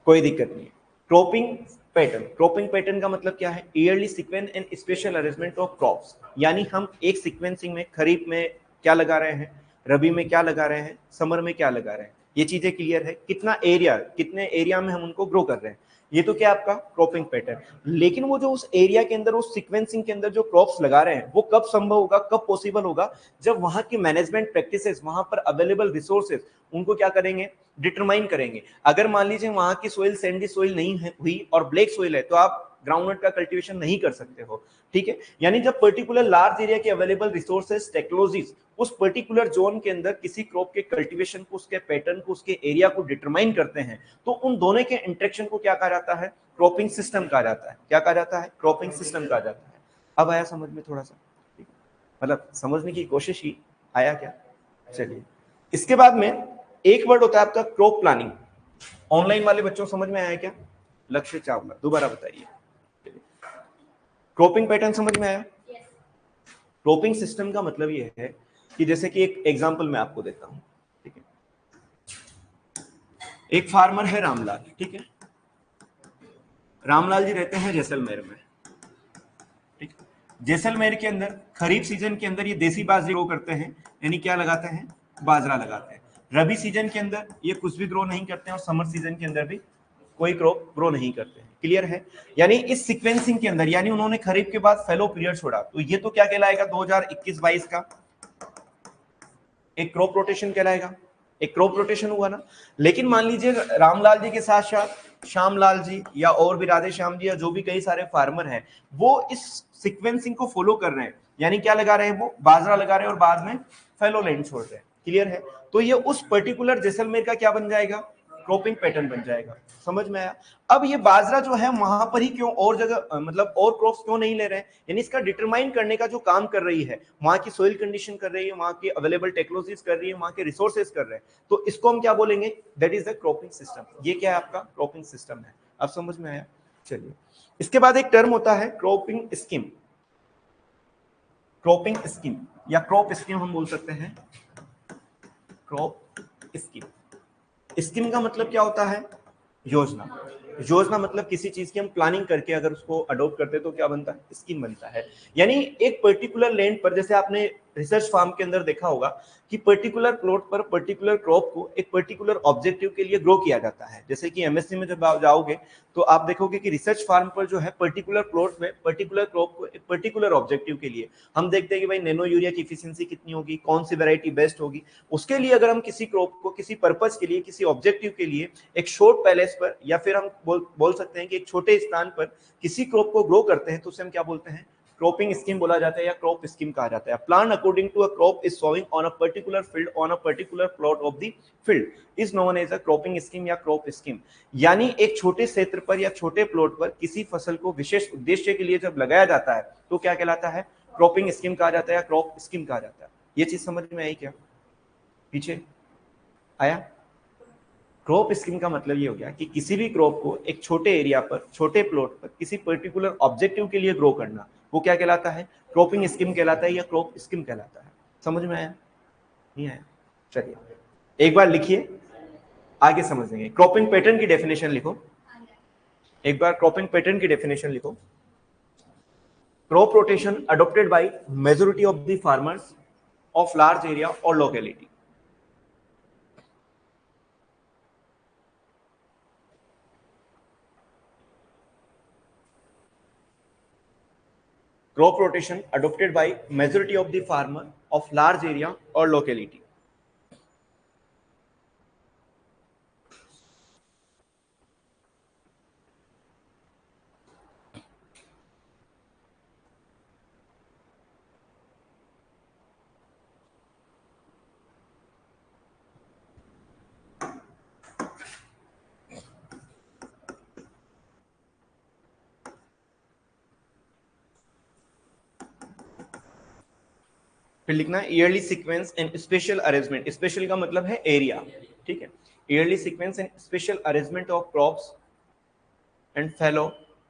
कोई दिक्कत नहीं है। क्रॉपिंग पैटर्न, क्रॉपिंग पैटर्न का मतलब क्या है? Yearly sequence and spatial arrangement of crops, यानी हम एक सीक्वेंसिंग में खरीफ में क्या लगा रहे हैं, रबी में क्या लगा रहे हैं, समर में क्या लगा रहे हैं, ये चीजें क्लियर है। कितना एरिया, कितने एरिया में हम उनको ग्रो कर रहे हैं, ये तो क्या आपका क्रॉपिंग पैटर्न। लेकिन वो जो उस एरिया के अंदर, उस सीक्वेंसिंग के अंदर जो क्रॉप्स लगा रहे हैं वो कब संभव होगा, कब पॉसिबल होगा? जब वहां की मैनेजमेंट प्रैक्टिसेस, वहां पर अवेलेबल रिसोर्सेज उनको क्या करेंगे? डिटरमाइन करेंगे। अगर मान लीजिए वहां की सोइल सैंडी सोइल नहीं है हुई और ब्लैक सोइल है तो आप ग्राउंडनट का कल्टीवेशन नहीं कर सकते हो। ठीक है, यानी जब पर्टिकुलर लार्ज एरिया के अवेलेबल रिसोर्सेज, टेक्नोलॉजीज उस पर्टिकुलर जोन के अंदर किसी क्रॉप के कल्टीवेशन को, उसके पैटर्न को, उसके एरिया को डिटरमाइन करते हैं, तो उन दोनों के इंटरेक्शन को क्या कहा जाता है? क्रॉपिंग सिस्टम कहा जाता है। क्या कहा जाता है? क्रॉपिंग सिस्टम कहा जाता है। अब आया समझ में थोड़ा सा? मतलब समझने की कोशिश ही, आया क्या? चलिए, इसके बाद में एक वर्ड होता है आपका क्रॉप प्लानिंग। ऑनलाइन वाले बच्चों समझ में आया क्या? लक्ष्य चावला, दोबारा बताइए। क्रॉपिंग पैटर्न समझ में आया? क्रॉपिंग सिस्टम का मतलब यह है कि जैसे कि एक एग्जांपल मैं आपको देता हूं। ठीक है, एक फार्मर है रामलाल। ठीक है, रामलाल जी रहते हैं जैसलमेर में। ठीक, जैसलमेर के अंदर खरीफ सीजन के अंदर ये देसी बाजरे ग्रो करते हैं, यानी क्या लगाते हैं, बाजरा लगाते हैं। रबी सीजन के अंदर ये कुछ भी ग्रो नहीं करते हैं और समर सीजन के अंदर भी कोई क्रॉप ग्रो नहीं करते हैं। क्लियर है? यानी इस सीक्वेंसिंग के अंदर, यानी उन्होंने खरीफ के बाद फेलो पीरियड छोड़ा, तो ये तो क्या कहलाएगा 2021-22 का एक क्रॉप रोटेशन कहलाएगा, एक क्रॉप रोटेशन हुआ ना। लेकिन मान लीजिए रामलाल जी के साथ साथ श्यामलाल जी या और भी राधे श्याम जी या जो भी कई सारे फार्मर हैं, वो इस सीक्वेंसिंग को फॉलो कर रहे हैं, यानी क्या लगा रहे हैं, वो बाजरा लगा रहे हैं और बाद में फेलो लैंड छोड़ रहे हैं। क्लियर है? तो ये उस पर्टिकुलर जैसलमेर का क्या बन जाएगा, क्रॉपिंग पैटर्न बन जाएगा। समझ में आया? अब ये बाजरा जो है वहां पर ही क्यों, और जगह मतलब और क्रॉप्स क्यों नहीं ले रहे हैं, यानी इसका डिटरमाइन करने का जो काम कर रही है, वहां की सोइल कंडीशन कर रही है, वहां की अवेलेबल टेक्नोलॉजीज कर रही है, वहां के रिसोर्सेज कर रहे हैं, तो इसको हम क्या बोलेंगे, that is the cropping system. ये क्या है, आपका क्रॉपिंग सिस्टम है। अब समझ में आया? चलिए, इसके बाद एक टर्म होता है क्रॉपिंग स्कीम। क्रॉपिंग स्कीम या क्रॉप स्कीम हम बोल सकते हैं, क्रॉप स्कीम। स्कीम का मतलब क्या होता है, योजना। योजना मतलब किसी चीज की हम प्लानिंग करके अगर उसको अडॉप्ट करते हैं तो क्या बनता है, स्कीम बनता है। यानी एक पर्टिकुलर लैंड पर, जैसे आपने रिसर्च फार्म के अंदर देखा होगा कि पर्टिकुलर प्लॉट पर पर्टिकुलर क्रॉप को एक पर्टिकुलर ऑब्जेक्टिव के लिए ग्रो किया जाता है। जैसे कि एमएससी में जब आप जाओगे तो आप देखोगे कि रिसर्च फार्म पर जो है पर्टिकुलर प्लॉट में पर्टिकुलर क्रॉप को एक पर्टिकुलर ऑब्जेक्टिव के लिए हम देखते हैं कि भाई नैनो यूरिया की इफिशिएंसी कितनी होगी, कौन सी वैरायटी बेस्ट होगी। उसके लिए अगर हम किसी क्रॉप को किसी पर्पस के लिए, किसी ऑब्जेक्टिव के लिए एक शॉर्ट पैलेस पर या फिर हम बोल सकते हैं कि एक छोटे स्थान पर किसी क्रॉप को ग्रो करते हैं तो उसे हम क्या बोलते हैं, क्रॉपिंग स्कीम बोला जाता है या क्रॉप स्कीम कहा जाता है। Plan according to a crop is sowing on a particular field on a particular plot of the field is known as a cropping scheme या क्रॉप स्कीम। यानी एक छोटे क्षेत्र पर या छोटे प्लॉट पर किसी फसल को विशेष उद्देश्य के लिए जब लगाया जाता है तो क्या कहलाता है, क्रॉपिंग स्कीम कहा जाता है या क्रॉप स्कीम कहा जाता है। ये चीज समझ में आई क्या, पीछे आया? क्रॉप स्कीम का मतलब ये हो गया कि किसी भी क्रॉप को एक छोटे एरिया पर, छोटे प्लॉट पर किसी पर्टिकुलर ऑब्जेक्टिव के लिए ग्रो करना, वो क्या कहलाता है, क्रॉपिंग स्कीम कहलाता है या क्रॉप स्कीम कहलाता है। समझ में आया? नहीं आया? चलिए एक बार लिखिए, आगे समझेंगे। क्रॉपिंग पैटर्न की डेफिनेशन लिखो, एक बार क्रॉपिंग पैटर्न की डेफिनेशन लिखो। Crop rotation adopted by majority of the farmers of large area और locality. Crop rotation adopted by majority of the farmer of large area or locality. फिर लिखना है yearly sequence and spatial arrangement. Spatial का मतलब है area, ठीक है। Yearly sequence and spatial arrangement of crops and fallow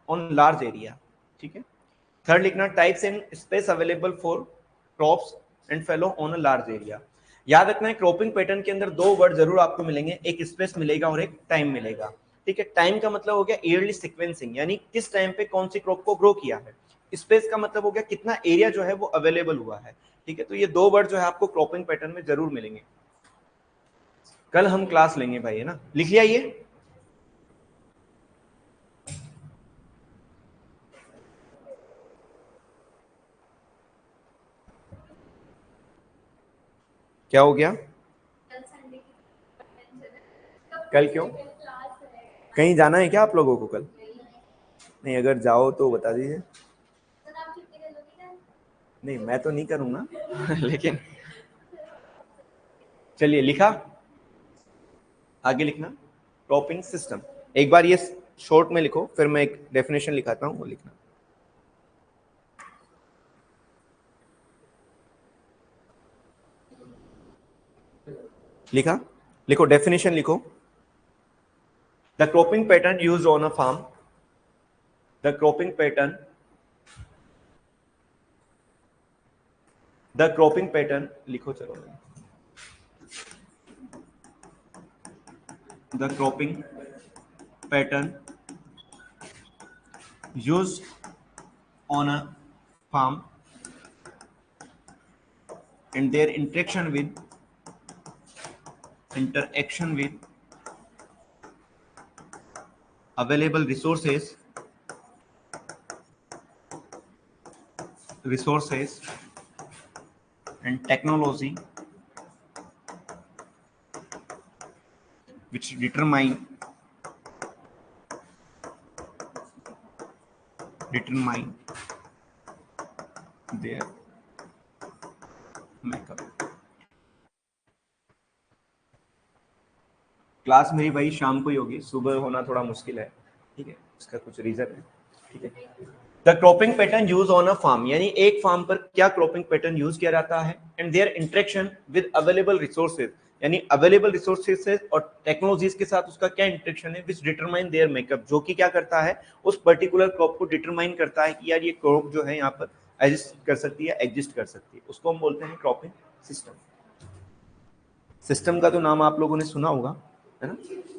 on large area, ठीक है। थर्ड लिखना types and space available for crops and fallow on a large area. याद रखना है क्रॉपिंग पैटर्न के अंदर दो वर्ड जरूर आपको मिलेंगे, एक स्पेस मिलेगा और एक टाइम मिलेगा, ठीक है। टाइम का मतलब हो गया ईयरली सीक्वेंसिंग, यानी किस टाइम पे कौन सी क्रॉप को ग्रो किया है। स्पेस का मतलब हो गया कितना एरिया जो है वो अवेलेबल हुआ है, ठीक है। तो ये दो वर्ड जो है आपको क्रॉपिंग पैटर्न में जरूर मिलेंगे। कल हम क्लास लेंगे भाई, है ना, लिख लिया ये। क्या हो गया, कल क्यों, कहीं जाना है क्या आप लोगों को कल? नहीं, अगर जाओ तो बता दीजिए। नहीं मैं तो नहीं करूंगा लेकिन चलिए, लिखा, आगे लिखना क्रॉपिंग सिस्टम। एक बार ये शॉर्ट में लिखो, फिर मैं एक डेफिनेशन लिखाता हूं, वो लिखना। लिखा, लिखो डेफिनेशन लिखो। The cropping pattern used on a farm, the cropping pattern, the cropping pattern लिखो, चलो, the cropping pattern used on a farm and their interaction with available resources and technology which determine their makeup। Class मेरी भाई शाम को ही होगी, सुबह होना थोड़ा मुश्किल है, ठीक है, इसका कुछ रीजन है, ठीक है। The cropping pattern use on a farm, यानी एक फार्म पर क्या क्रॉपिंग पैटर्न यूज किया जाता है, and there interaction with available resources, यानी अवेलेबल रिसोर्सेज से और टेक्नोलॉजीज के साथ उसका क्या इंटरेक्शन है, विच डिटरमाइन देयर मेकअप, जो कि क्या करता है उस पर्टिकुलर क्रॉप को डिटरमाइन करता है कि यार ये क्रॉप जो है यहाँ पर एग्जिस्ट कर सकती है, एग्जिस्ट कर सकती है, उसको हम बोलते हैं क्रॉपिंग सिस्टम। सिस्टम का तो नाम आप लोगों ने सुना होगा, है ना,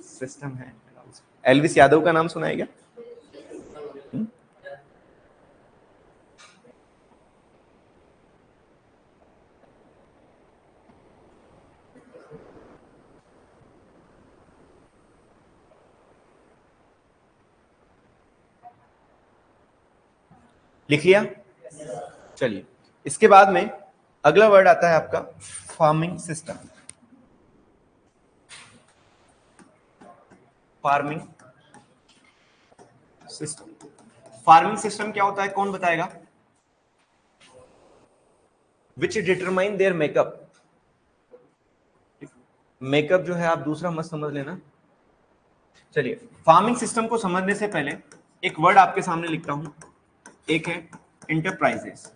सिस्टम है। एलविस यादव का नाम सुना है क्या? लिख लिया? चलिए, इसके बाद में अगला वर्ड आता है आपका farming system. Farming system, farming system क्या होता है, कौन बताएगा? विच डिटरमाइन देयर मेकअप। मेकअप जो है आप दूसरा मत समझ लेना। चलिए, फार्मिंग सिस्टम को समझने से पहले एक वर्ड आपके सामने लिखता हूं। एक है इंटरप्राइजेस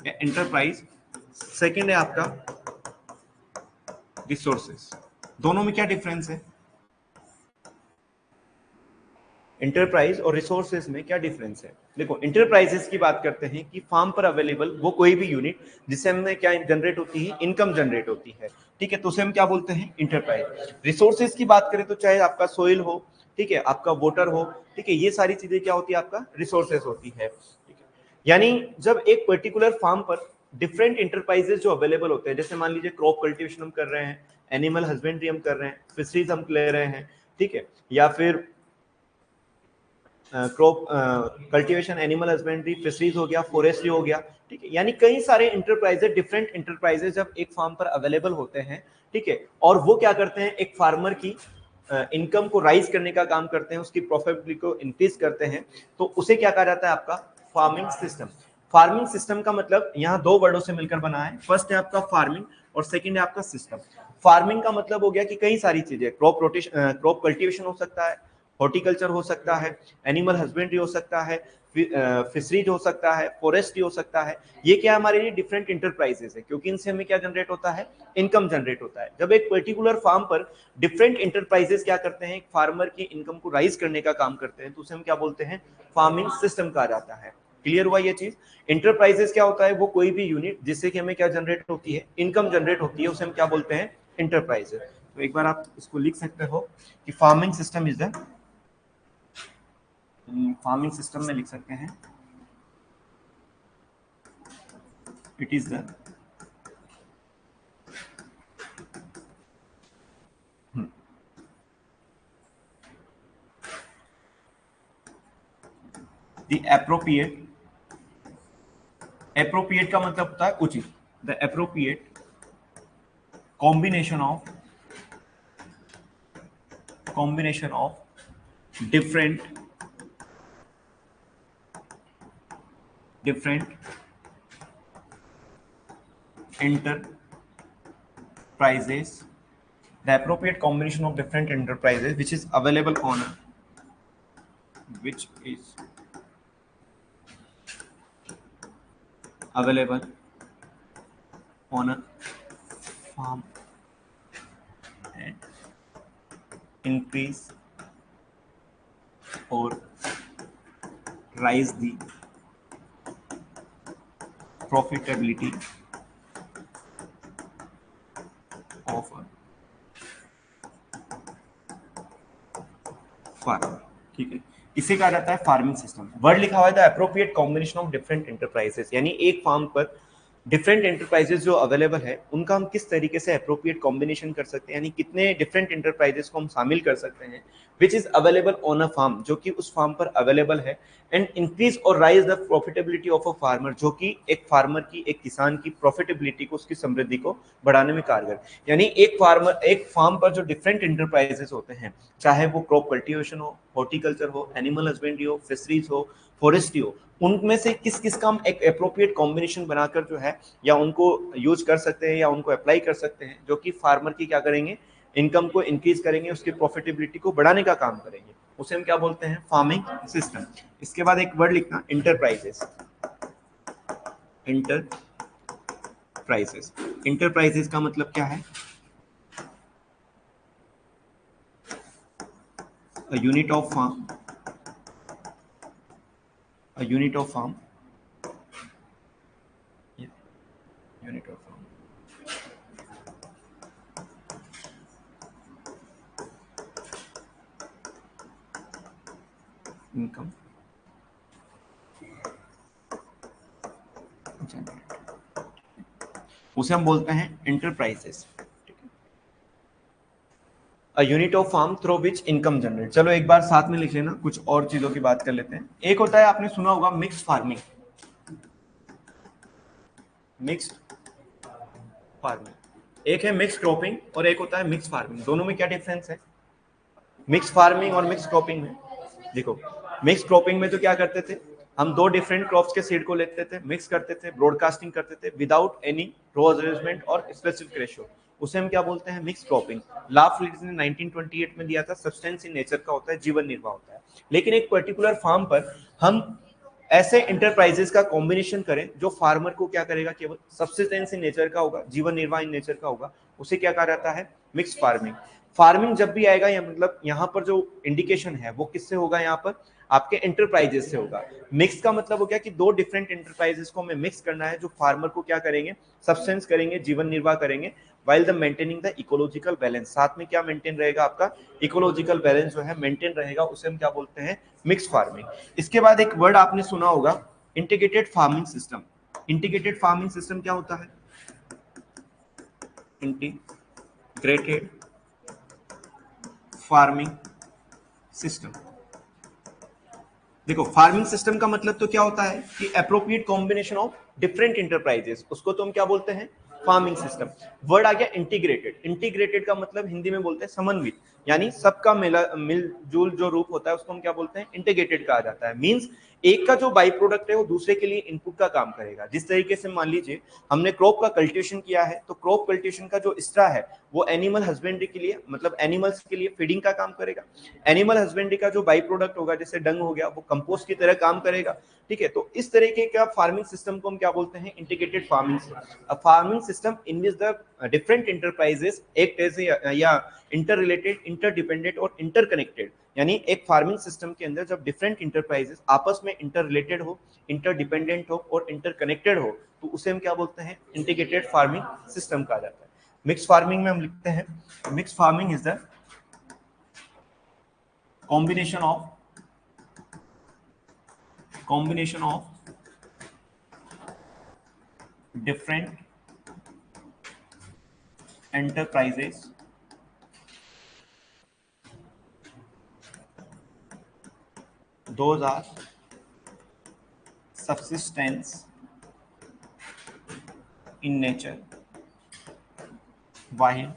या इंटरप्राइज, सेकंड है आपका रिसोर्सेस। दोनों में क्या डिफरेंस है? इंटरप्राइज और रिसोर्सेज में क्या डिफरेंस है? देखो, इंटरप्राइजेस की बात करते हैं कि फार्म पर अवेलेबल वो कोई भी यूनिट जिससे हमें क्या जनरेट होती है, इनकम जनरेट होती है, ठीक है, तो उसे हम क्या बोलते हैं? इंटरप्राइज। रिसोर्सेज की बात करें तो चाहे आपका सोइल हो, ठीक है, आपका वाटर हो, ठीक है, ये सारी चीजें क्या होती है? आपका रिसोर्सेज होती है, ठीक है। यानी जब एक पर्टिकुलर फार्म पर डिफरेंट इंटरप्राइजेस जो अवेलेबल होते हैं, जैसे मान लीजिए क्रॉप कल्टीवेशन हम कर रहे हैं, एनिमल हस्बेंड्री हम कर रहे हैं, फिशरीज हम ले रहे हैं, ठीक है, या फिर crop cultivation, animal husbandry, fisheries हो गया, फॉरेस्ट्री हो गया, ठीक है, यानी कई सारे इंटरप्राइजेज, डिफरेंट इंटरप्राइजेज जब एक फार्म पर अवेलेबल होते हैं, ठीक है, और वो क्या करते हैं? एक फार्मर की इनकम को राइज करने का काम करते हैं, उसकी प्रॉफिटेबिलिटी को इंक्रीज करते हैं, तो उसे क्या कहा जाता है? आपका फार्मिंग सिस्टम। फार्मिंग सिस्टम का मतलब यहाँ दो वर्डों से मिलकर बना है, फर्स्ट है आपका फार्मिंग और सेकंड है आपका सिस्टम। फार्मिंग का मतलब हो गया कि कई सारी चीजें, क्रॉप रोटेशन, क्रॉप कल्टीवेशन हो सकता है, हॉर्टिकल्चर हो सकता है, एनिमल हस्बेंड्री हो सकता है, फिशरीज हो सकता है, फॉरेस्ट्री हो सकता है। ये क्या हमारे लिए डिफरेंट इंटरप्राइजेस है, क्योंकि इनसे हमें क्या जनरेट होता है? इनकम जनरेट होता है। जब एक पर्टिकुलर फार्म पर डिफरेंट इंटरप्राइजेस क्या करते हैं? एक फार्मर की इनकम को राइज करने का काम करते हैं, तो उसे हम क्या बोलते हैं? फार्मिंग सिस्टम कहा जाता है। क्लियर हुआ ये चीज? इंटरप्राइजेस क्या होता है? वो कोई भी यूनिट जिससे कि हमें क्या जनरेट होती है? इनकम जनरेट होती है, उसे हम क्या बोलते हैं? इंटरप्राइजेस। तो एक बार आप इसको लिख सकते हो कि farming system is the, farming system में लिख सकते हैं, it is the appropriate, appropriate का मतलब होता है उचित, the appropriate combination of different enterprises, the appropriate combination of different enterprises which is available on a, which is available on a farm and increase or rise the profitability of a farmer, ठीक है। इसे कहा जाता है farming system. Word लिखा हुआ है the appropriate combination of different enterprises, यानी एक फार्म पर डिफरेंट एंटरप्राइजेस जो अवेलेबल है उनका हम किस तरीके से अप्रोप्रिएट कॉम्बिनेशन कर सकते हैं, यानी कितने डिफरेंट एंटरप्राइजेस को हम शामिल कर सकते हैं which is available on a farm, जो कि उस फार्म पर अवेलेबल है, एंड इंक्रीज और rise the profitability of a farmer, जो कि एक फार्मर की, एक किसान की प्रॉफिटेबिलिटी को, उसकी समृद्धि को बढ़ाने में कारगर। यानी एक फार्म पर जो डिफरेंट एंटरप्राइजेस होते हैं, चाहे वो क्रॉप कल्टीवेशन हो, हॉर्टिकल्चर हो, एनिमल हस्बेंड्री हो, फिशरीज हो, फॉरेस्ट्री हो, उनमें से किस किस का हम एक अप्रोप्रिएट कॉम्बिनेशन बनाकर जो है या उनको यूज कर सकते हैं या उनको अप्लाई कर सकते हैं, जो कि फार्मर की क्या करेंगे, इनकम को इंक्रीज करेंगे, उसकी प्रॉफिटेबिलिटी को बढ़ाने का काम करेंगे, उसे हम क्या बोलते हैं, फार्मिंग सिस्टम। इसके बाद एक वर्ड लिखना, इंटरप्राइजेस। इंटरप्राइजेस का मतलब क्या है, a unit of farm, a unit of farm, yeah, unit of farm, income generate, उसे हम बोलते हैं enterprises. A unit of farm through which income generate। चलो एक बार साथ में लिख लेना, कुछ और चीजों की बात कर लेते हैं। एक होता है, आपने सुना होगा मिक्स्ड फार्मिंग, एक है मिक्स क्रॉपिंग और एक होता है मिक्स फार्मिंग। दोनों में क्या डिफरेंस है मिक्स फार्मिंग और मिक्स क्रॉपिंग में? देखो, मिक्स क्रॉपिंग में तो क्या करते थे, हम दो डिफरेंट क्रॉप्स के सीड को लेते थे, मिक्स करते थे, ब्रॉडकास्टिंग करते थे विदाउट एनी रो अरेंजमेंट और स्पेसिफिक रेशियो, उसे हम क्या बोलते हैं, मिक्स क्रॉपिंग। लाफ्लिट्ज ने 1928 में दिया था, सब्सटेंस इन नेचर का होता है, जीवन निर्वाह होता है। लेकिन एक पर्टिकुलर फार्म पर हम ऐसे इंटरप्राइजेस का कॉम्बिनेशन करें जो फार्मर को क्या करेगा, केवल सब्सिस्टेंस इन नेचर का होगा, जीवन निर्वाह इन नेचर का होगा, उसे क्या कहा जाता है, मिक्स फार्मिंग। फार्मिंग जब भी आएगा, या मतलब यहाँ पर जो इंडिकेशन है वो किससे होगा, यहाँ पर आपके इंटरप्राइजेस से होगा। मिक्स का मतलब हो गया कि दो डिफरेंट इंटरप्राइजेस को हमें मिक्स करना है, जो फार्मर को क्या करेंगे, सब्सटेंस करेंगे, जीवन निर्वाह करेंगे, while the maintaining the ecological balance. साथ में क्या मेंटेन रहेगा, आपका इकोलॉजिकल बैलेंस जो है मेंटेन रहेगा, उसे हम क्या बोलते हैं, मिक्स फार्मिंग। इसके बाद एक वर्ड आपने सुना होगा, integrated farming system. Integrated farming system क्या होता है, इंटीग्रेटेड फार्मिंग सिस्टम। देखो, फार्मिंग सिस्टम का मतलब तो क्या होता है कि appropriate combination of different enterprises, उसको तो हम क्या बोलते हैं, फार्मिंग सिस्टम। वर्ड आ गया इंटीग्रेटेड। इंटीग्रेटेड का मतलब हिंदी में बोलते हैं समन्वित, यानी सबका मिलजुल जो रूप होता है उसको हम क्या बोलते हैं, इंटीग्रेटेड कहा जाता है। मींस एक का जो बाई प्रोडक्ट है वो दूसरे के लिए इनपुट का काम करेगा। जिस तरीके से मान लीजिए हमने क्रॉप का कल्टीवेशन किया है, तो क्रॉप कल्टीवेशन का जो स्ट्रा है वो एनिमल हस्बेंड्री के लिए, मतलब एनिमल्स के लिए फीडिंग का काम करेगा। एनिमल हस्बेंड्री का जो बाई प्रोडक्ट होगा, जैसे डंग हो गया, वो कंपोस्ट की तरह काम करेगा। ठीक है, तो इस तरीके का फार्मिंग सिस्टम को हम क्या बोलते हैं, integrated farming system. A farming system in which the different enterprises act as या इंटर रिलेटेड, इंटरडिपेंडेंट और इंटरकनेक्टेड। यानी एक फार्मिंग सिस्टम के अंदर जब डिफरेंट इंटरप्राइजेस आपस में इंटर रिलेटेड हो, इंटरडिपेंडेंट हो और इंटरकनेक्टेड हो, तो उसे हम क्या बोलते हैं, इंटीग्रेटेड फार्मिंग सिस्टम कहा जाता है। मिक्स फार्मिंग में हम लिखते हैं, mix farming is the combination of different enterprises those are subsistence in nature while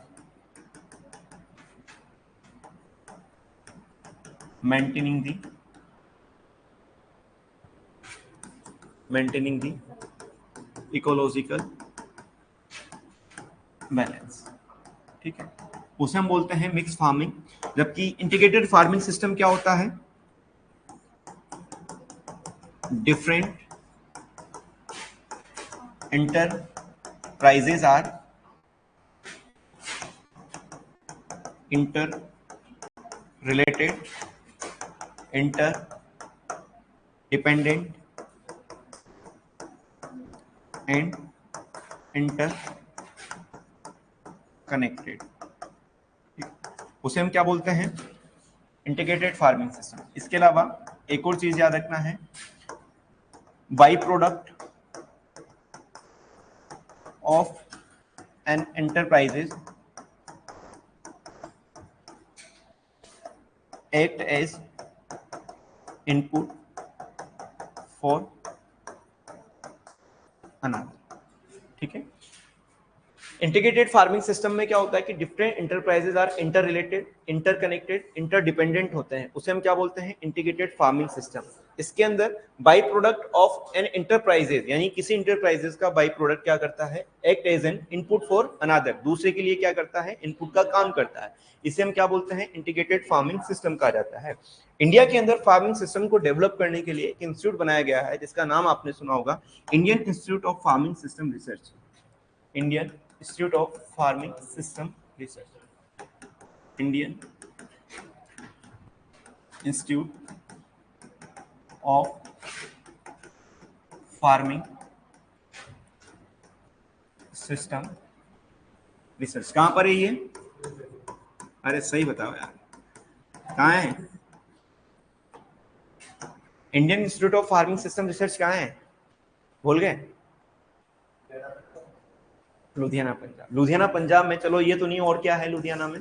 maintaining the ecological balance. ठीक है, उसे हम बोलते हैं मिक्स फार्मिंग। जबकि इंटीग्रेटेड फार्मिंग सिस्टम क्या होता है, different enterprises are interrelated, interdependent and interconnected। उसे हम क्या बोलते हैं, इंटीग्रेटेड फार्मिंग सिस्टम। इसके अलावा एक और चीज याद रखना है, by product of an enterprises act as input for another. ठीक है, इंटीग्रेटेड फार्मिंग सिस्टम में क्या होता है कि different enterprises are inter related, interconnected, interdependent होते हैं, उसे हम क्या बोलते हैं, इंटीग्रेटेड फार्मिंग सिस्टम। इसके अंदर by product of an enterprises, यानी किसी इंटरप्राइजेज का बाई प्रोडक्ट क्या करता है, act as an input for another, दूसरे के लिए क्या करता है, इनपुट का काम करता है, इसे हम क्या बोलते हैं, इंटीग्रेटेड फार्मिंग सिस्टम कहा जाता है। इंडिया के अंदर फार्मिंग सिस्टम को डेवलप करने के लिए एक इंस्टीट्यूट बनाया गया है जिसका नाम आपने सुना होगा, Indian institute of farming system research, Indian institute of farming system research, Indian institute of farming system research. कहां पर है ये? अरे सही बताओ यार, कहां है? Indian institute of farming system research कहां है? भूल गए? लुधियाना पंजाब। लुधियाना पंजाब में, चलो ये तो नहीं, और क्या है लुधियाना में?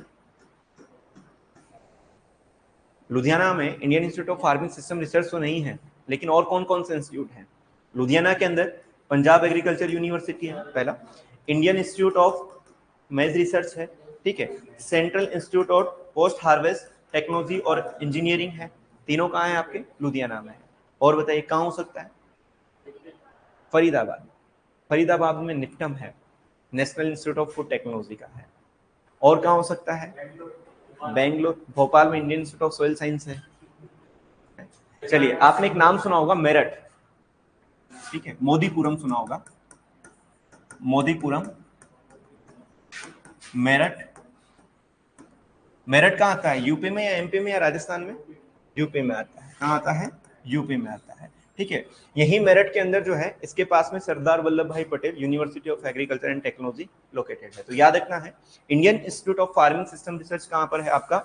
लुधियाना में Indian institute of farming system research तो नहीं है, लेकिन और कौन कौन से इंस्टीट्यूट हैं लुधियाना के अंदर? पंजाब एग्रीकल्चर यूनिवर्सिटी है पहला, इंडियन इंस्टीट्यूट ऑफ मेज रिसर्च है, ठीक है, central institute of post harvest technology और इंजीनियरिंग है, तीनों कहाँ है आपके? लुधियाना में है। और बताइए कहाँ हो सकता है? फरीदाबाद। फरीदाबाद में निफ्टम है, national institute of food technology का है। और कहाँ हो सकता है? बेंगलोर। भोपाल में Indian institute of soil science है। चलिए, आपने एक नाम सुना होगा, मेरठ, ठीक है, मोदीपुरम सुना होगा, मोदीपुरम, मेरठ। मेरठ कहाँ आता है? यूपी में या एमपी में या राजस्थान में? यूपी में आता है। कहाँ आता है? यूपी में आता है, ठीक है। यही मेरठ के अंदर जो है, इसके पास में सरदार वल्लभ भाई Patel university of agriculture and technology located है। तो याद रखना है, Indian institute of farming system research कहाँ पर है आपका?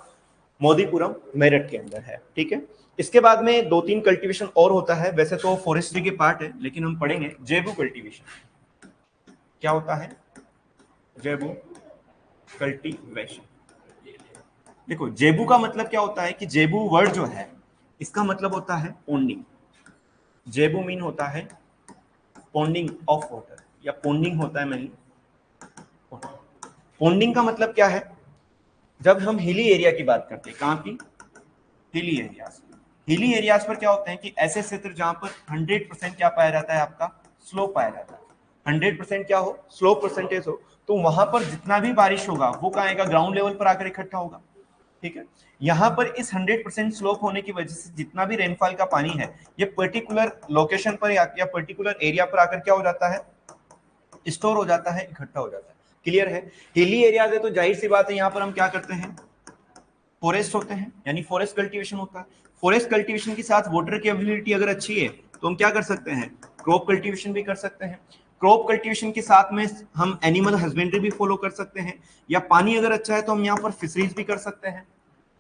मोदीपुरम, मेरठ के अंदर है, ठीक है। इसके बाद में 2-3 कल्टीवेशन और होता है, वैसे तो फॉरेस्ट्री के पार्ट है, लेकिन हम पढ़ेंगे जेबू कल्टीवेशन। क्या होता है जेबू कल्टीवेशन? देखो, जेबू का मतलब क्या होता है कि जेबू वर्ड जो है, इसका मतलब होता है पोंडिंग। जेबू मीन होता है पोंडिंग ऑफ वाटर, या पोंडिंग होता है मेनली। पोंडिंग का मतलब क्या है? जब हम हिली एरिया की बात करते हैं, कहां की? Hilly areas. हिली एरियाज पर क्या होते हैं कि ऐसे क्षेत्र जहां पर 100% क्या पाया जाता है आपका? स्लोप पाया जाता है। 100% क्या हो? स्लोप परसेंटेज हो, तो वहां पर जितना भी बारिश होगा वो कहाँ आएगा? ग्राउंड लेवल पर आकर इकट्ठा होगा, ठीक है। यहाँ पर इस 100% स्लोप होने की वजह से जितना भी रेनफॉल का पानी है, ये पर्टिकुलर लोकेशन पर या पर्टिकुलर एरिया पर आकर क्या हो जाता है? स्टोर हो जाता है, इकट्ठा हो जाता है। क्लियर है? हिली एरियाज है तो जाहिर सी बात है, यहाँ पर हम क्या करते हैं? फॉरेस्ट होते हैं, यानी फॉरेस्ट कल्टीवेशन होता है। फॉरेस्ट कल्टीवेशन के साथ वाटर की अवेलेबिलिटी अगर अच्छी है तो हम क्या कर सकते हैं? क्रॉप कल्टीवेशन भी कर सकते हैं। क्रॉप कल्टीवेशन के साथ में हम एनिमल हस्बेंड्री भी फॉलो कर सकते हैं, या पानी अगर अच्छा है तो हम यहाँ पर फिशरीज भी कर सकते हैं।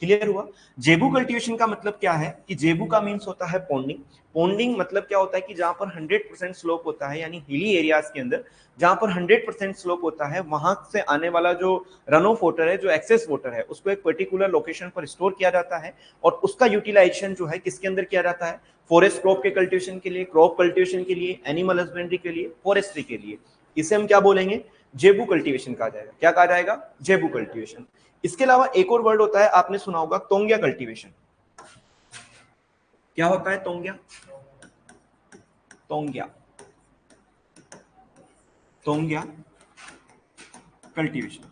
क्लियर हुआ? जेबू कल्टीवेशन का मतलब क्या है कि जेबू का मीन्स होता है पोंडिंग। पोंडिंग मतलब क्या होता है कि जहां पर 100% स्लोप होता है, यानी हिली एरियाज के अंदर जहां पर 100% स्लोप होता है, वहां से आने वाला जो रन ऑफ वाटर है, जो एक्सेस वाटर है, उसको एक पर्टिकुलर लोकेशन पर स्टोर किया जाता है, और उसका यूटिलाइजेशन जो है किसके अंदर किया जाता है? फॉरेस्ट क्रॉप के कल्टीवेशन के लिए, क्रॉप कल्टीवेशन के लिए, एनिमल हस्बेंड्री के लिए, फॉरेस्ट्री के लिए। इसे हम क्या बोलेंगे? जेबू कल्टीवेशन कहा जाएगा। क्या कहा जाएगा? जेबू कल्टीवेशन। इसके अलावा एक और वर्ड होता है, आपने सुना होगा, तोंगिया कल्टीवेशन। क्या होता है तोंगिया? तोंगिया, तोंगिया कल्टीवेशन।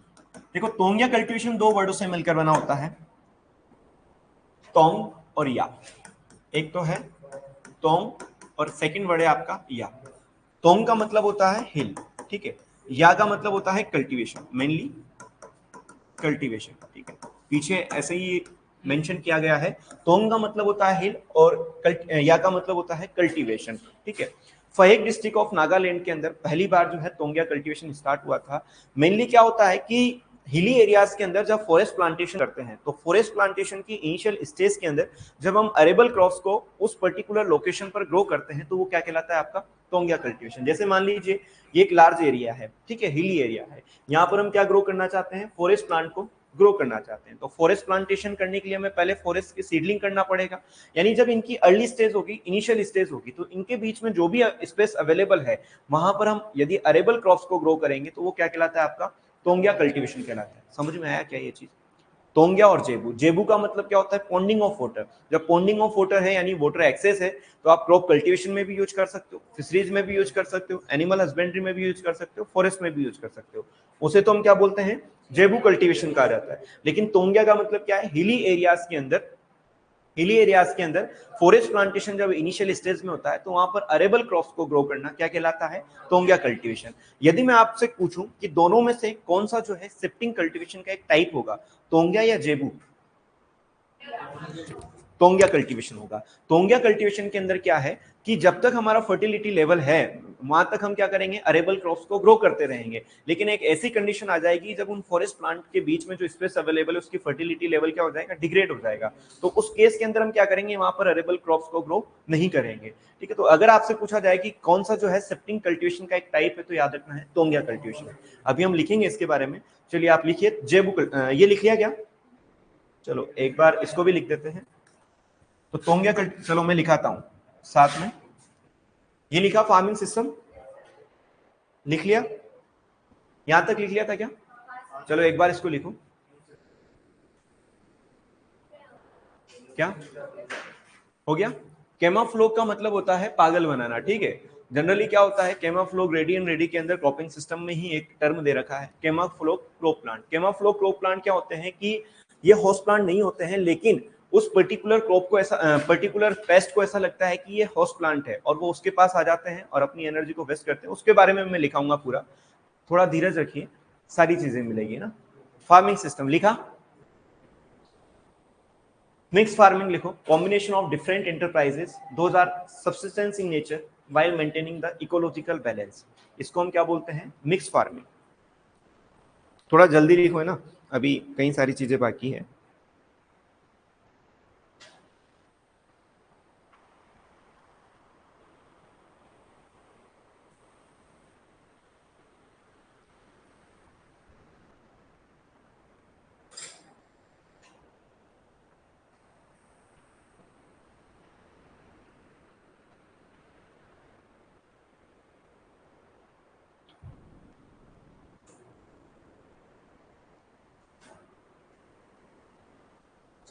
देखो, तोंगिया कल्टीवेशन 2 वर्डों से मिलकर बना होता है, तोंग और या। एक तो है तोंग और सेकंड वर्ड है आपका या। तोंग का मतलब होता है हिल, ठीक है। या का मतलब होता है कल्टीवेशन, मेनली कल्टीवेशन, ठीक है। पीछे ऐसे ही मेंशन किया गया है, तोंग का मतलब होता है हिल और या का मतलब होता है कल्टीवेशन, ठीक है। फहेक डिस्ट्रिक्ट ऑफ नागालैंड के अंदर पहली बार जो है तोंगिया कल्टीवेशन स्टार्ट हुआ था। मेनली क्या होता है कि हिली एरियाज के अंदर जब फॉरेस्ट प्लांटेशन करते हैं तो फॉरेस्ट प्लांटेशन की इनिशियल स्टेज के अंदर जब हम अरेबल क्रॉप्स को उस पर्टिकुलर लोकेशन पर ग्रो करते हैं तो वो क्या कहलाता है आपका तोंगिया कल्टीवेशन। जैसे मान लीजिए ये एक लार्ज एरिया है, ठीक है, हिली एरिया है, यहाँ पर हम क्या ग्रो करना चाहते हैं, फॉरेस्ट प्लांट को ग्रो करना चाहते हैं। तो फॉरेस्ट प्लांटेशन करने के लिए हमें पहले फॉरेस्ट की सीडलिंग करना पड़ेगा, यानी जब इनकी अर्ली स्टेज होगी, इनिशियल स्टेज होगी, तो इनके बीच में जो भी स्पेस अवेलेबल है वहां पर हम यदि अरेबल क्रॉप्स को ग्रो करेंगे तो वो क्या कहलाता है आपका तोंगिया कल्टीवेशन कहलाता है। समझ में आया क्या ये चीज? तोंगिया और जेबू, जेबू का मतलब क्या होता है, पॉन्डिंग ऑफ वाटर। जब पॉन्डिंग ऑफ वाटर है यानी वाटर एक्सेस है तो आप क्रॉप कल्टीवेशन में भी यूज कर सकते हो, फिशरीज में भी यूज कर सकते हो, एनिमल हस्बेंड्री में भी यूज कर सकते हो, फॉरेस्ट में भी यूज कर सकते हो। उसे तो हम क्या बोलते हैं, जेबू कल्टीवेशन कहा जाता है। लेकिन तोंगिया का मतलब क्या है, हिली एरियाज के अंदर, हिली एरियाज के अंदर फॉरेस्ट प्लांटेशन जब इनिशियल स्टेज में होता है तो वहां पर अरेबल क्रॉप्स को ग्रो करना क्या कहलाता है, तोंगिया कल्टीवेशन। यदि मैं आपसे पूछूं कि दोनों में से कौन सा जो है शिफ्टिंग कल्टीवेशन का एक टाइप होगा, तोंगिया या जेबू, तोंगिया कल्टीवेशन होगा। तोंगिया कल्टीवेशन के अंदर क्या है कि जब तक हमारा फर्टिलिटी लेवल है वहां तक हम क्या करेंगे, अरेबल क्रॉप्स को ग्रो करते रहेंगे। लेकिन एक ऐसी कंडीशन आ जाएगी जब उन फॉरेस्ट प्लांट के बीच में जो स्पेस अवेलेबल है उसकी फर्टिलिटी लेवल क्या हो जाएगा, डिग्रेड हो जाएगा। तो उस केस के अंदर हम क्या करेंगे, वहां पर अरेबल क्रॉप्स को ग्रो नहीं करेंगे। ठीक है, तो अगर आपसे पूछा जाए कि कौन सा जो है शिफ्टिंग कल्टीवेशन का एक टाइप है तो याद रखना है तोंगिया कल्टीवेशन। अभी हम लिखेंगे इसके बारे में। चलिए आप लिखिए जेबू, ये लिख लिया क्या? चलो एक बार इसको भी लिख देते हैं। तो तोंगिया चलो मैं लिखाता हूं साथ में, ये लिखा फार्मिंग सिस्टम, लिख लिया, यहां तक लिख लिया था क्या? चलो एक बार इसको लिखो, क्या हो गया? कैमोफ्लोग का मतलब होता है पागल बनाना, ठीक है। जनरली क्या होता है, कैमोफ्लोग रेडी एंड रेडी के अंदर क्रॉपिंग सिस्टम में ही एक टर्म दे रखा है, कैमोफ्लोग क्रॉप प्लांट। कैमोफ्लोग क्रॉप प्लांट क्या होते हैं कि ये होस्ट प्लांट नहीं होते हैं, लेकिन उस पर्टिकुलर क्रॉप को ऐसा, पर्टिकुलर पेस्ट को ऐसा लगता है कि ये होस्ट प्लांट है और वो उसके पास आ जाते हैं और अपनी एनर्जी को वेस्ट करते हैं। उसके बारे में मैं लिखाऊंगा पूरा, थोड़ा धीरज रखिए, सारी चीजें मिलेगी ना। फार्मिंग सिस्टम लिखा, मिक्स फार्मिंग लिखो, combination of different enterprises, those are subsistence in nature while maintaining the ecological balance। इसको हम क्या बोलते हैं, मिक्स फार्मिंग। थोड़ा जल्दी लिखो है ना, अभी कई सारी चीजें बाकी है।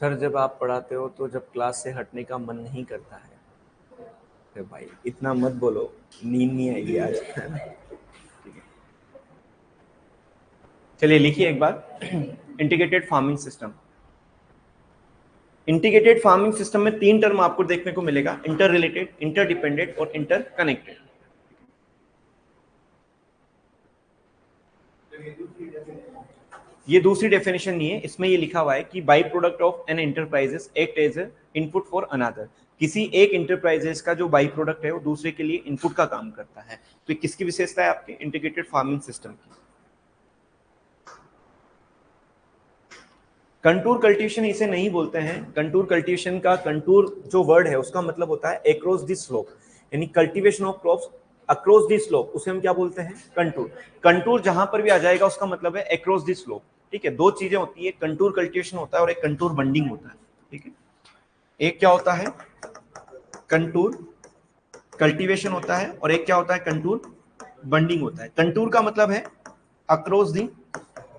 सर जब आप पढ़ाते हो तो जब क्लास से हटने का मन नहीं करता है। अरे भाई इतना मत बोलो, नींद नहीं आएगी आज। ठीक है, चलिए लिखिए एक बार, integrated farming system. Integrated farming system में तीन टर्म आपको देखने को मिलेगा, इंटर रिलेटेड, इंटर डिपेंडेंट और इंटर कनेक्टेड। ये दूसरी डेफिनेशन नहीं है, इसमें ये लिखा हुआ है कि by product of an enterprises act as input for another. किसी एक एंटरप्राइजेस का जो बाई प्रोडक्ट है वो दूसरे के लिए इनपुट का काम करता है। तो किसकी विशेषता है आपके इंटीग्रेटेड फार्मिंग सिस्टम की? कंटूर कल्टीवेशन इसे नहीं बोलते हैं। कंटूर कल्टीवेशन का कंटूर जो वर्ड है उसका मतलब होता है अक्रॉस द स्लोप, यानी cultivation of crops across the slope, उसे हम क्या बोलते हैं, कंटूर। कंटूर जहां पर भी आ जाएगा उसका मतलब है अक्रॉस द स्लोप। ठीक है, दो चीजें होती है, कंटूर कल्टीवेशन होता है और एक कंटूर बंडिंग होता है। ठीक है, एक क्या होता है, कंटूर कल्टीवेशन होता है और एक क्या होता है, कंटूर बंडिंग होता है। कंटूर का मतलब है अक्रॉस दी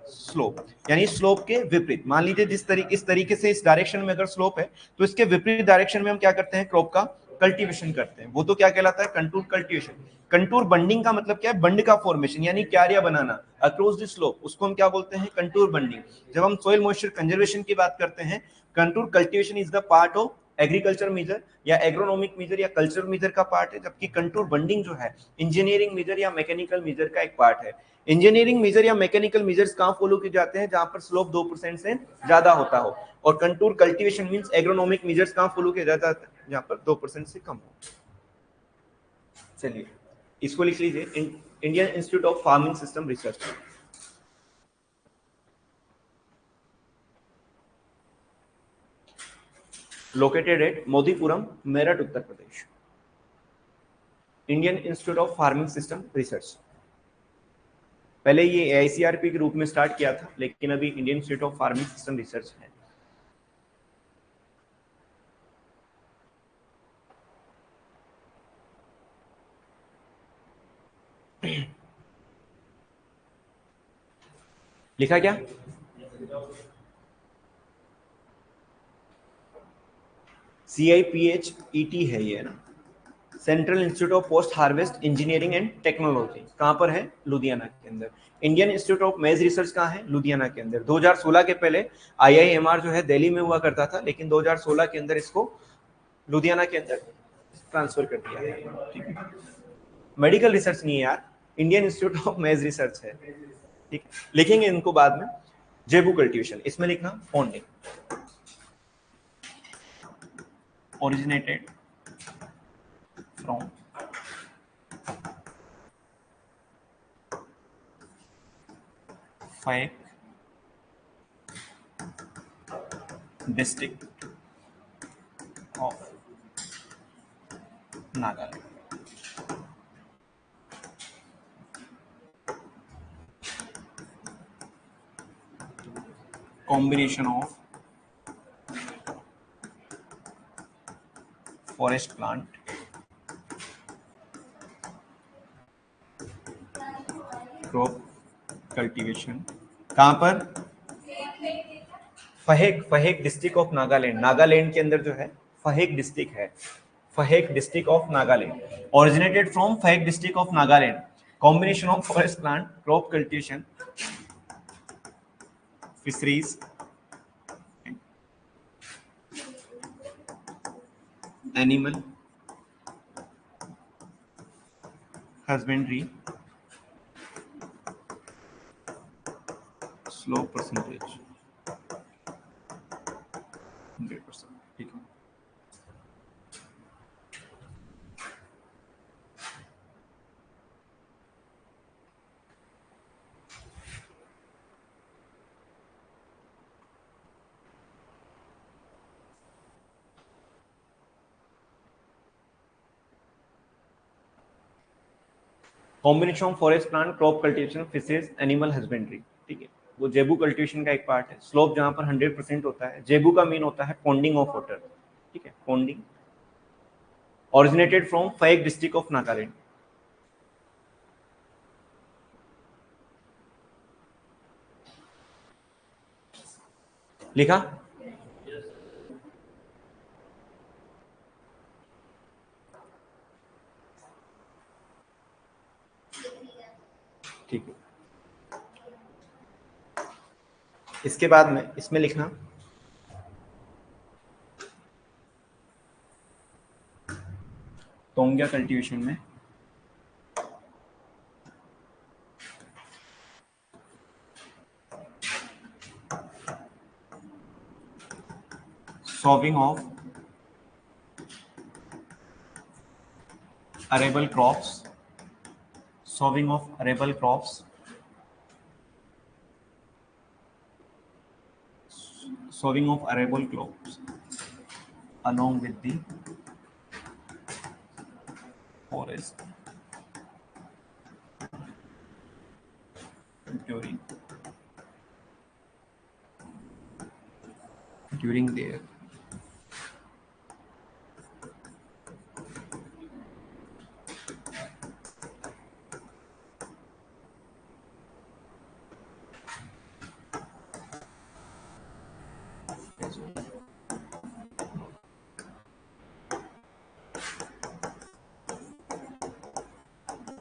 स्लोप, यानी स्लोप के विपरीत। मान लीजिए इस तरीके से इस डायरेक्शन में अगर स्लोप है तो इसके विपरीत डायरेक्शन में हम क्या करते हैं, क्रॉप का कल्टीवेशन करते हैं, वो तो क्या कहलाता है, कंटूर कल्टीवेशन। कंटूर बंडिंग का मतलब क्या है, बंड का फॉर्मेशन यानी क्यारिया बनाना अक्रॉस द स्लोप, उसको हम क्या बोलते हैं, कंटूर बंडिंग। जब हम सोइल मॉइस्चर कंजर्वेशन की बात करते हैं, contour cultivation is the part of agriculture measure या एग्रोनॉमिक मेजर या कल्चर मेजर का पार्ट है, जबकि कंटूर बंडिंग जो है इंजीनियरिंग मेजर या मैकेनिकल मेजर का एक पार्ट है। इंजीनियरिंग मेजर या मैकेनिकल मेजर्स कहां फॉलो किए जाते हैं, जहां पर स्लोप 2% से ज्यादा होता हो, और contour cultivation means agronomic measures कहां फॉलो किया जाता है, जहां पर 2% से कम हो। चलिए इसको लिख लीजिए, Indian institute of farming system research. Located at Modipuram, Meerut, Uttar Pradesh. Indian institute of farming system research, पहले ये AICRP के रूप में स्टार्ट किया था, लेकिन अभी Indian institute of farming system research है। लिखा क्या? CIPHET है ये ना, central institute of post harvest engineering and technology. कहाँ पर है? लुधियाना के अंदर। इंडियन इंस्टीट्यूट ऑफ मेज रिसर्च कहाँ है? लुधियाना के अंदर। 2016 के पहले IIMR जो है दिल्ली में हुआ करता था, लेकिन 2016 के अंदर इसको लुधियाना के अंदर ट्रांसफर कर दिया है। ठीक है, मेडिकल रिसर्च नहीं है यार, इंडियन इंस्टीट्यूट ऑफ मेज रिसर्च है। ठीक, लिखेंगे इनको बाद में। जेबू कल्टीवेशन, इसमें लिखना पॉन्डिंग, originated from Phayek district of Nagaland. Combination of forest plant, crop cultivation, कहाँ पर? Phek district of Nagaland. नागालैंड के अंदर जो है फहेक डिस्ट्रिक्ट है, Phek district of Nagaland. Originated from Phek district of Nagaland. Combination of forest plant, crop cultivation, fisheries, animal husbandry, slow percentage 100%। ठीक है, combination of forest plant, crop cultivation, fishes, animal husbandry. ठीक है, वो जेबू कल्टीवेशन का एक पार्ट है। स्लोप जहां पर 100% होता है। जेबू का मीन होता है पॉन्डिंग ऑफ वाटर। ठीक है, पॉन्डिंग। originated from Phayek district of Nagaland। लिखा? ठीक है, इसके बाद में इसमें लिखना तोंगिया कल्टीवेशन में sowing of arable crops, sowing of arable crops, sowing of arable crops along with the forest during their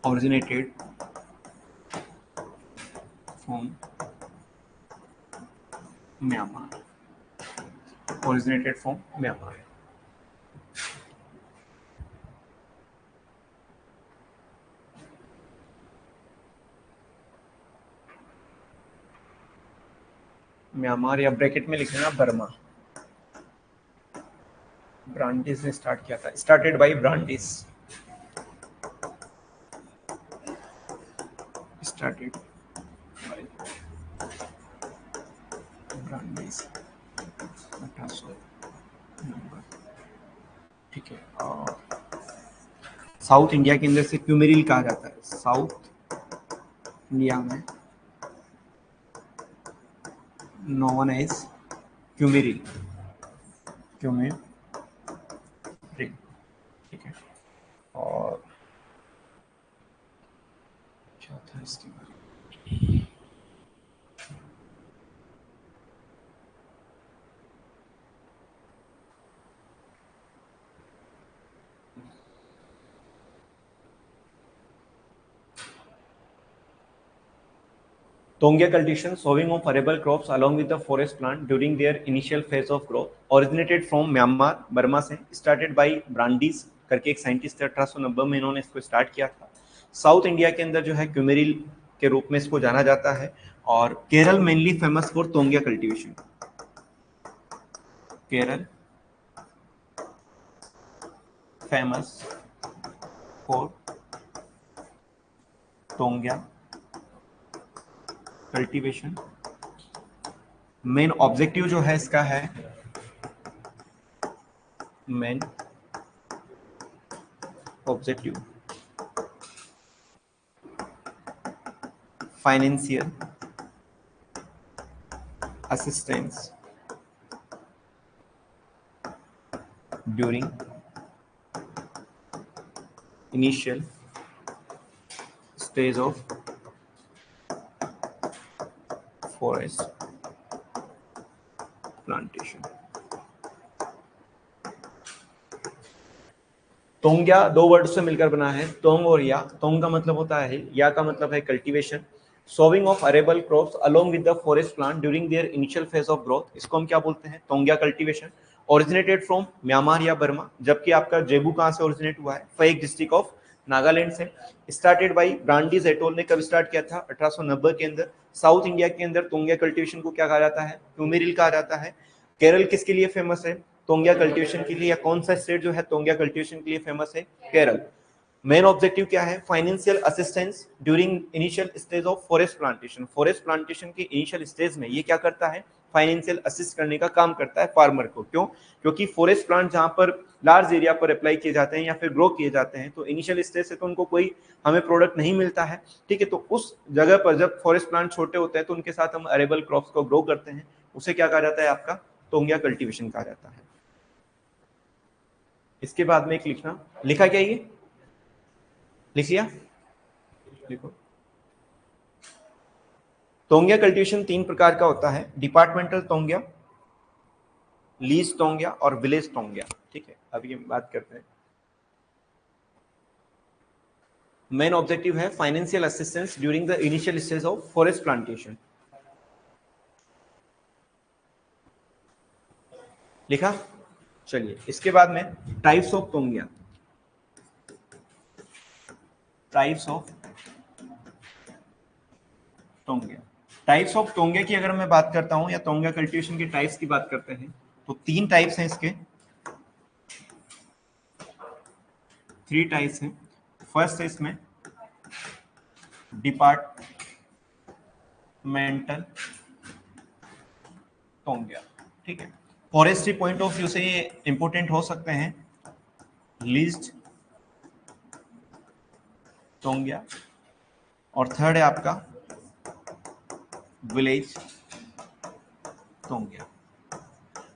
originated from Myanmar, originated from Myanmar। Myanmar या ब्रैकेट में लिख लेना बर्मा। ब्रांडिस ने स्टार्ट किया था, started by Brandeis, started by Brandeis 1800 number. South India के अंदर से क्यूमेरिल कहा जाता है। साउथ इंडिया में नोन एज क्यूमेरिल, क्यूमेरिल, ठीक है। और क्या था इसके बारे में? Tongia cultivation, sowing of arable crops along with the forest plant during their initial phase of growth, originated from Myanmar, Burma से, started by ब्रांडीज करके एक साइंटिस्ट थे, 1890 में इन्होंने इसको स्टार्ट किया था। साउथ इंडिया के अंदर जो है क्यूमेरिल के रूप में इसको जाना जाता है, और Kerala mainly famous for taungya cultivation. Kerala famous for taungya cultivation. Main objective जो है इसका है, main objective financial assistance during initial stage of forest plantation. Taungya दो वर्ड से मिलकर बना है, तोंग और या। तोंग का मतलब होता है, या का मतलब है cultivation. Sowing of arable crops along with the forest plant during their initial phase of growth, इसको हम क्या बोलते हैं? तोंग्या कल्टीवेशन। ओरिजिनेटेड फ्रॉम म्यांमार या बर्मा, जबकि आपका जेबू कहां से ओरिजिनेट हुआ है? फैक डिस्ट्रिक्ट ऑफ नागालैंड से। स्टार्टेड बाई ब्रांडीज एटोल ने कब स्टार्ट किया था? 1890 के अंदर। साउथ इंडिया के अंदर तोंग्या कल्टीवेशन को क्या कहा जाता है? क्यूमेरिल कहा जाता है। केरल किसके लिए फेमस है? तोंगिया कल्टीवेशन के लिए। या कौन सा स्टेट जो है तोंगिया कल्टीवेशन के लिए फेमस है? केरल। मेन ऑब्जेक्टिव क्या है? Financial assistance during initial stage of forest plantation. Forest plantation के इनिशियल स्टेज में ये क्या करता है? फाइनेंशियल असिस्ट करने का काम करता है फार्मर को। क्यों? क्योंकि फॉरेस्ट प्लांट जहां पर लार्ज एरिया पर अप्लाई किए जाते हैं या फिर ग्रो किए जाते हैं, तो इनिशियल स्टेज से तो उनको कोई हमें प्रोडक्ट नहीं मिलता है, ठीक है। तो उस जगह पर जब फॉरेस्ट प्लांट छोटे होते हैं तो उनके साथ हम अरेबल क्रॉप्स को ग्रो करते हैं, उसे क्या कहा जाता है? आपका तोंगिया कल्टीवेशन कहा जाता है। इसके बाद में एक लिखना, लिखा क्या? ये लिख लिया? लिखो। तोंगिया कल्टीवेशन तीन प्रकार का होता है, डिपार्टमेंटल तोंगिया, लीज तोंगिया और विलेज तोंगिया, ठीक है। अब ये बात करते हैं। मेन ऑब्जेक्टिव है financial assistance during the initial stage of forest plantation. लिखा? चलिए, इसके बाद में types of taungya. Types of taungya. Types of taungya की अगर मैं बात करता हूं, या तोंगिया कल्टीवेशन के टाइप्स की बात करते हैं, तो तीन टाइप्स हैं इसके, थ्री टाइप्स हैं। फर्स्ट है इसमें डिपार्टमेंटल तोंगिया, ठीक है। फॉरेस्ट्री पॉइंट ऑफ व्यू से ये इंपोर्टेंट हो सकते हैं। लीज्ड तोंगिया, और थर्ड है आपका विलेज तोंगिया।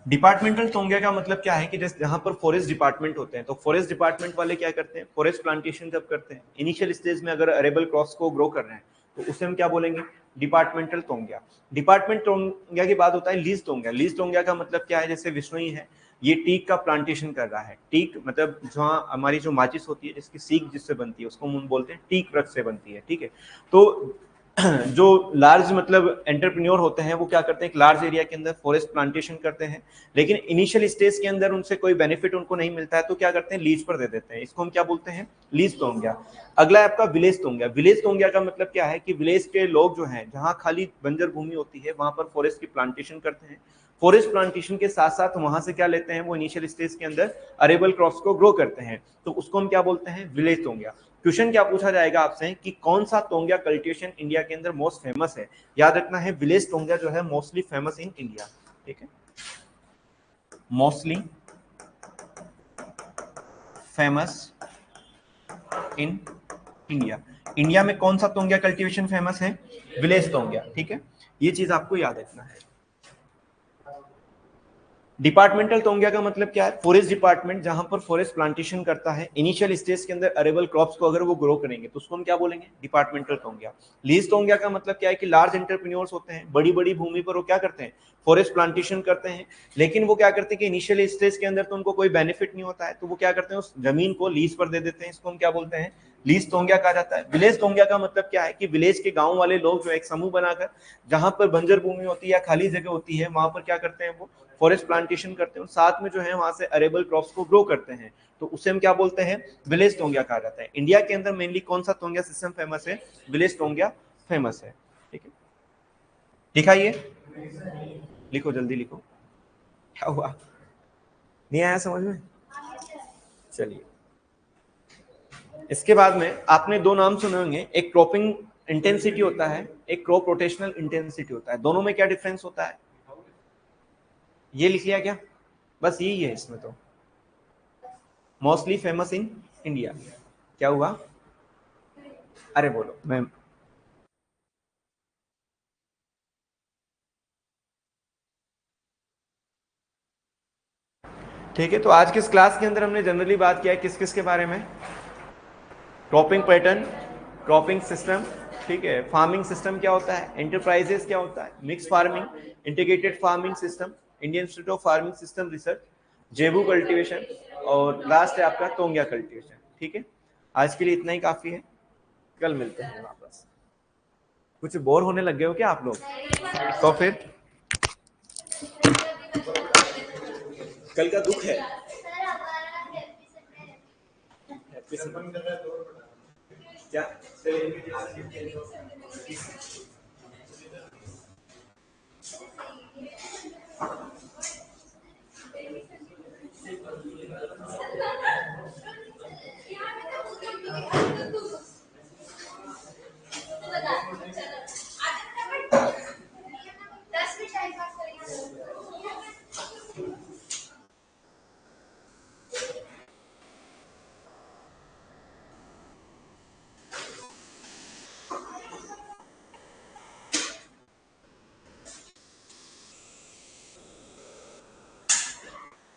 डिपार्टमेंटल तोंगिया का मतलब क्या है कि जैसे जहां पर फॉरेस्ट डिपार्टमेंट होते हैं, तो फॉरेस्ट डिपार्टमेंट वाले क्या करते हैं? फॉरेस्ट प्लांटेशन जब करते हैं इनिशियल स्टेज में, अगर अरेबल क्रॉप्स को ग्रो कर रहे हैं, तो उसे हम क्या बोलेंगे? डिपार्टमेंटल तोंगिया। डिपार्टमेंट तोंगिया के बाद होता है लीज तोंगिया। लीज तोंगिया का मतलब क्या है? जैसे विष्णुई है, ये टीक का प्लांटेशन कर रहा है। टीक मतलब जहाँ हमारी जो माचिस होती है, जिसकी सीख जिससे बनती है, उसको हम बोलते हैं टीक वृक्ष से बनती है, ठीक है। तो जो लार्ज मतलब एंटरप्रेन्योर होते हैं, वो क्या करते हैं? एक लार्ज एरिया के अंदर फॉरेस्ट प्लांटेशन करते हैं, लेकिन इनिशियल स्टेज के अंदर उनसे कोई बेनिफिट उनको नहीं मिलता है, तो क्या करते हैं? लीज पर दे देते हैं। इसको हम क्या बोलते हैं? लीज तोंगिया। अगला है आपका विलेज तोंगिया। विलेज तोंगिया का मतलब क्या है कि विलेज के लोग जो हैं, जहां खाली बंजर भूमि होती है, वहां पर फॉरेस्ट की प्लांटेशन करते हैं। फॉरेस्ट प्लांटेशन के साथ साथ वहां से क्या लेते हैं? वो इनिशियल स्टेज के अंदर अरेबल क्रॉप्स को ग्रो करते हैं, तो उसको हम क्या बोलते हैं? विलेज तोंगिया। क्वेश्चन क्या पूछा जाएगा आपसे कि कौन सा तोंगिया कल्टीवेशन इंडिया के अंदर मोस्ट फेमस है? याद रखना है, विलेज तोंगिया जो है मोस्टली फेमस इन इंडिया, ठीक है। Mostly famous in India. India में कौन सा तोंगिया कल्टीवेशन फेमस है? विलेज तोंगिया, ठीक है, ये चीज आपको याद रखना है। डिपार्टमेंटल तोंगिया का मतलब क्या है? फॉरेस्ट डिपार्टमेंट जहां पर फॉरेस्ट प्लांटेशन करता है, इनिशियल स्टेज के अंदर अरेबल क्रॉप्स को अगर वो ग्रो करेंगे तो उसको हम क्या बोलेंगे? डिपार्टमेंटल तोंगिया। लीज तोंगिया का मतलब क्या है कि लार्ज एंटरप्रेन्योर्स होते हैं, बड़ी बड़ी भूमि पर वो क्या करते हैं? फॉरेस्ट प्लांटेशन करते हैं, लेकिन वो क्या करते हैं कि इनिशियल स्टेज के अंदर तो उनको कोई बेनिफिट नहीं होता है, तो वो क्या करते हैं? उस जमीन को लीज पर दे देते हैं, इसको हम क्या बोलते हैं? लीज तोंगिया कहा जाता है। विलेज तोंगिया का मतलब क्या है कि विलेज के गांव वाले लोग जो एक समूह बनाकर जहां पर बंजर भूमि होती है या खाली जगह होती है, वहां पर क्या करते हैं? वो फॉरेस्ट प्लांटेशन करते हैं और साथ में जो है वहां से अरेबल क्रॉप्स को ग्रो करते हैं, तो उसे हम क्या बोलते हैं? विलेज तोंगिया कहा जाता है। इंडिया के अंदर मेनली कौन सा तोंगिया सिस्टम फेमस है? विलेज तोंगिया फेमस है, ठीक है। दिखाइए, लिखो, जल्दी लिखो। क्या हुआ, नहीं आया समझ में? चलिए, इसके बाद में आपने दो नाम सुने होंगे, एक क्रॉपिंग इंटेंसिटी होता है, एक क्रॉप रोटेशनल इंटेंसिटी होता है। दोनों में क्या डिफरेंस होता है? ये लिख लिया क्या? बस यही है इसमें तो। मोस्टली फेमस इन इंडिया, क्या हुआ? अरे बोलो, मैं ठीक है। तो आज के इस क्लास के अंदर हमने जनरली बात किया है किस किस के बारे में? क्रॉपिंग पैटर्न, क्रॉपिंग सिस्टम, ठीक है, फार्मिंग सिस्टम क्या होता है, एंटरप्राइजेस क्या होता है, mix farming, integrated farming system, Indian institute of farming system research, जेबू कल्टीवेशन, और लास्ट है आपका तोंगिया कल्टीवेशन, ठीक है। आज के लिए इतना ही काफी है, कल मिलते हैं वापस। कुछ बोर होने लग गए हो क्या आप लोग? तो फिर कल का दुख है। क्या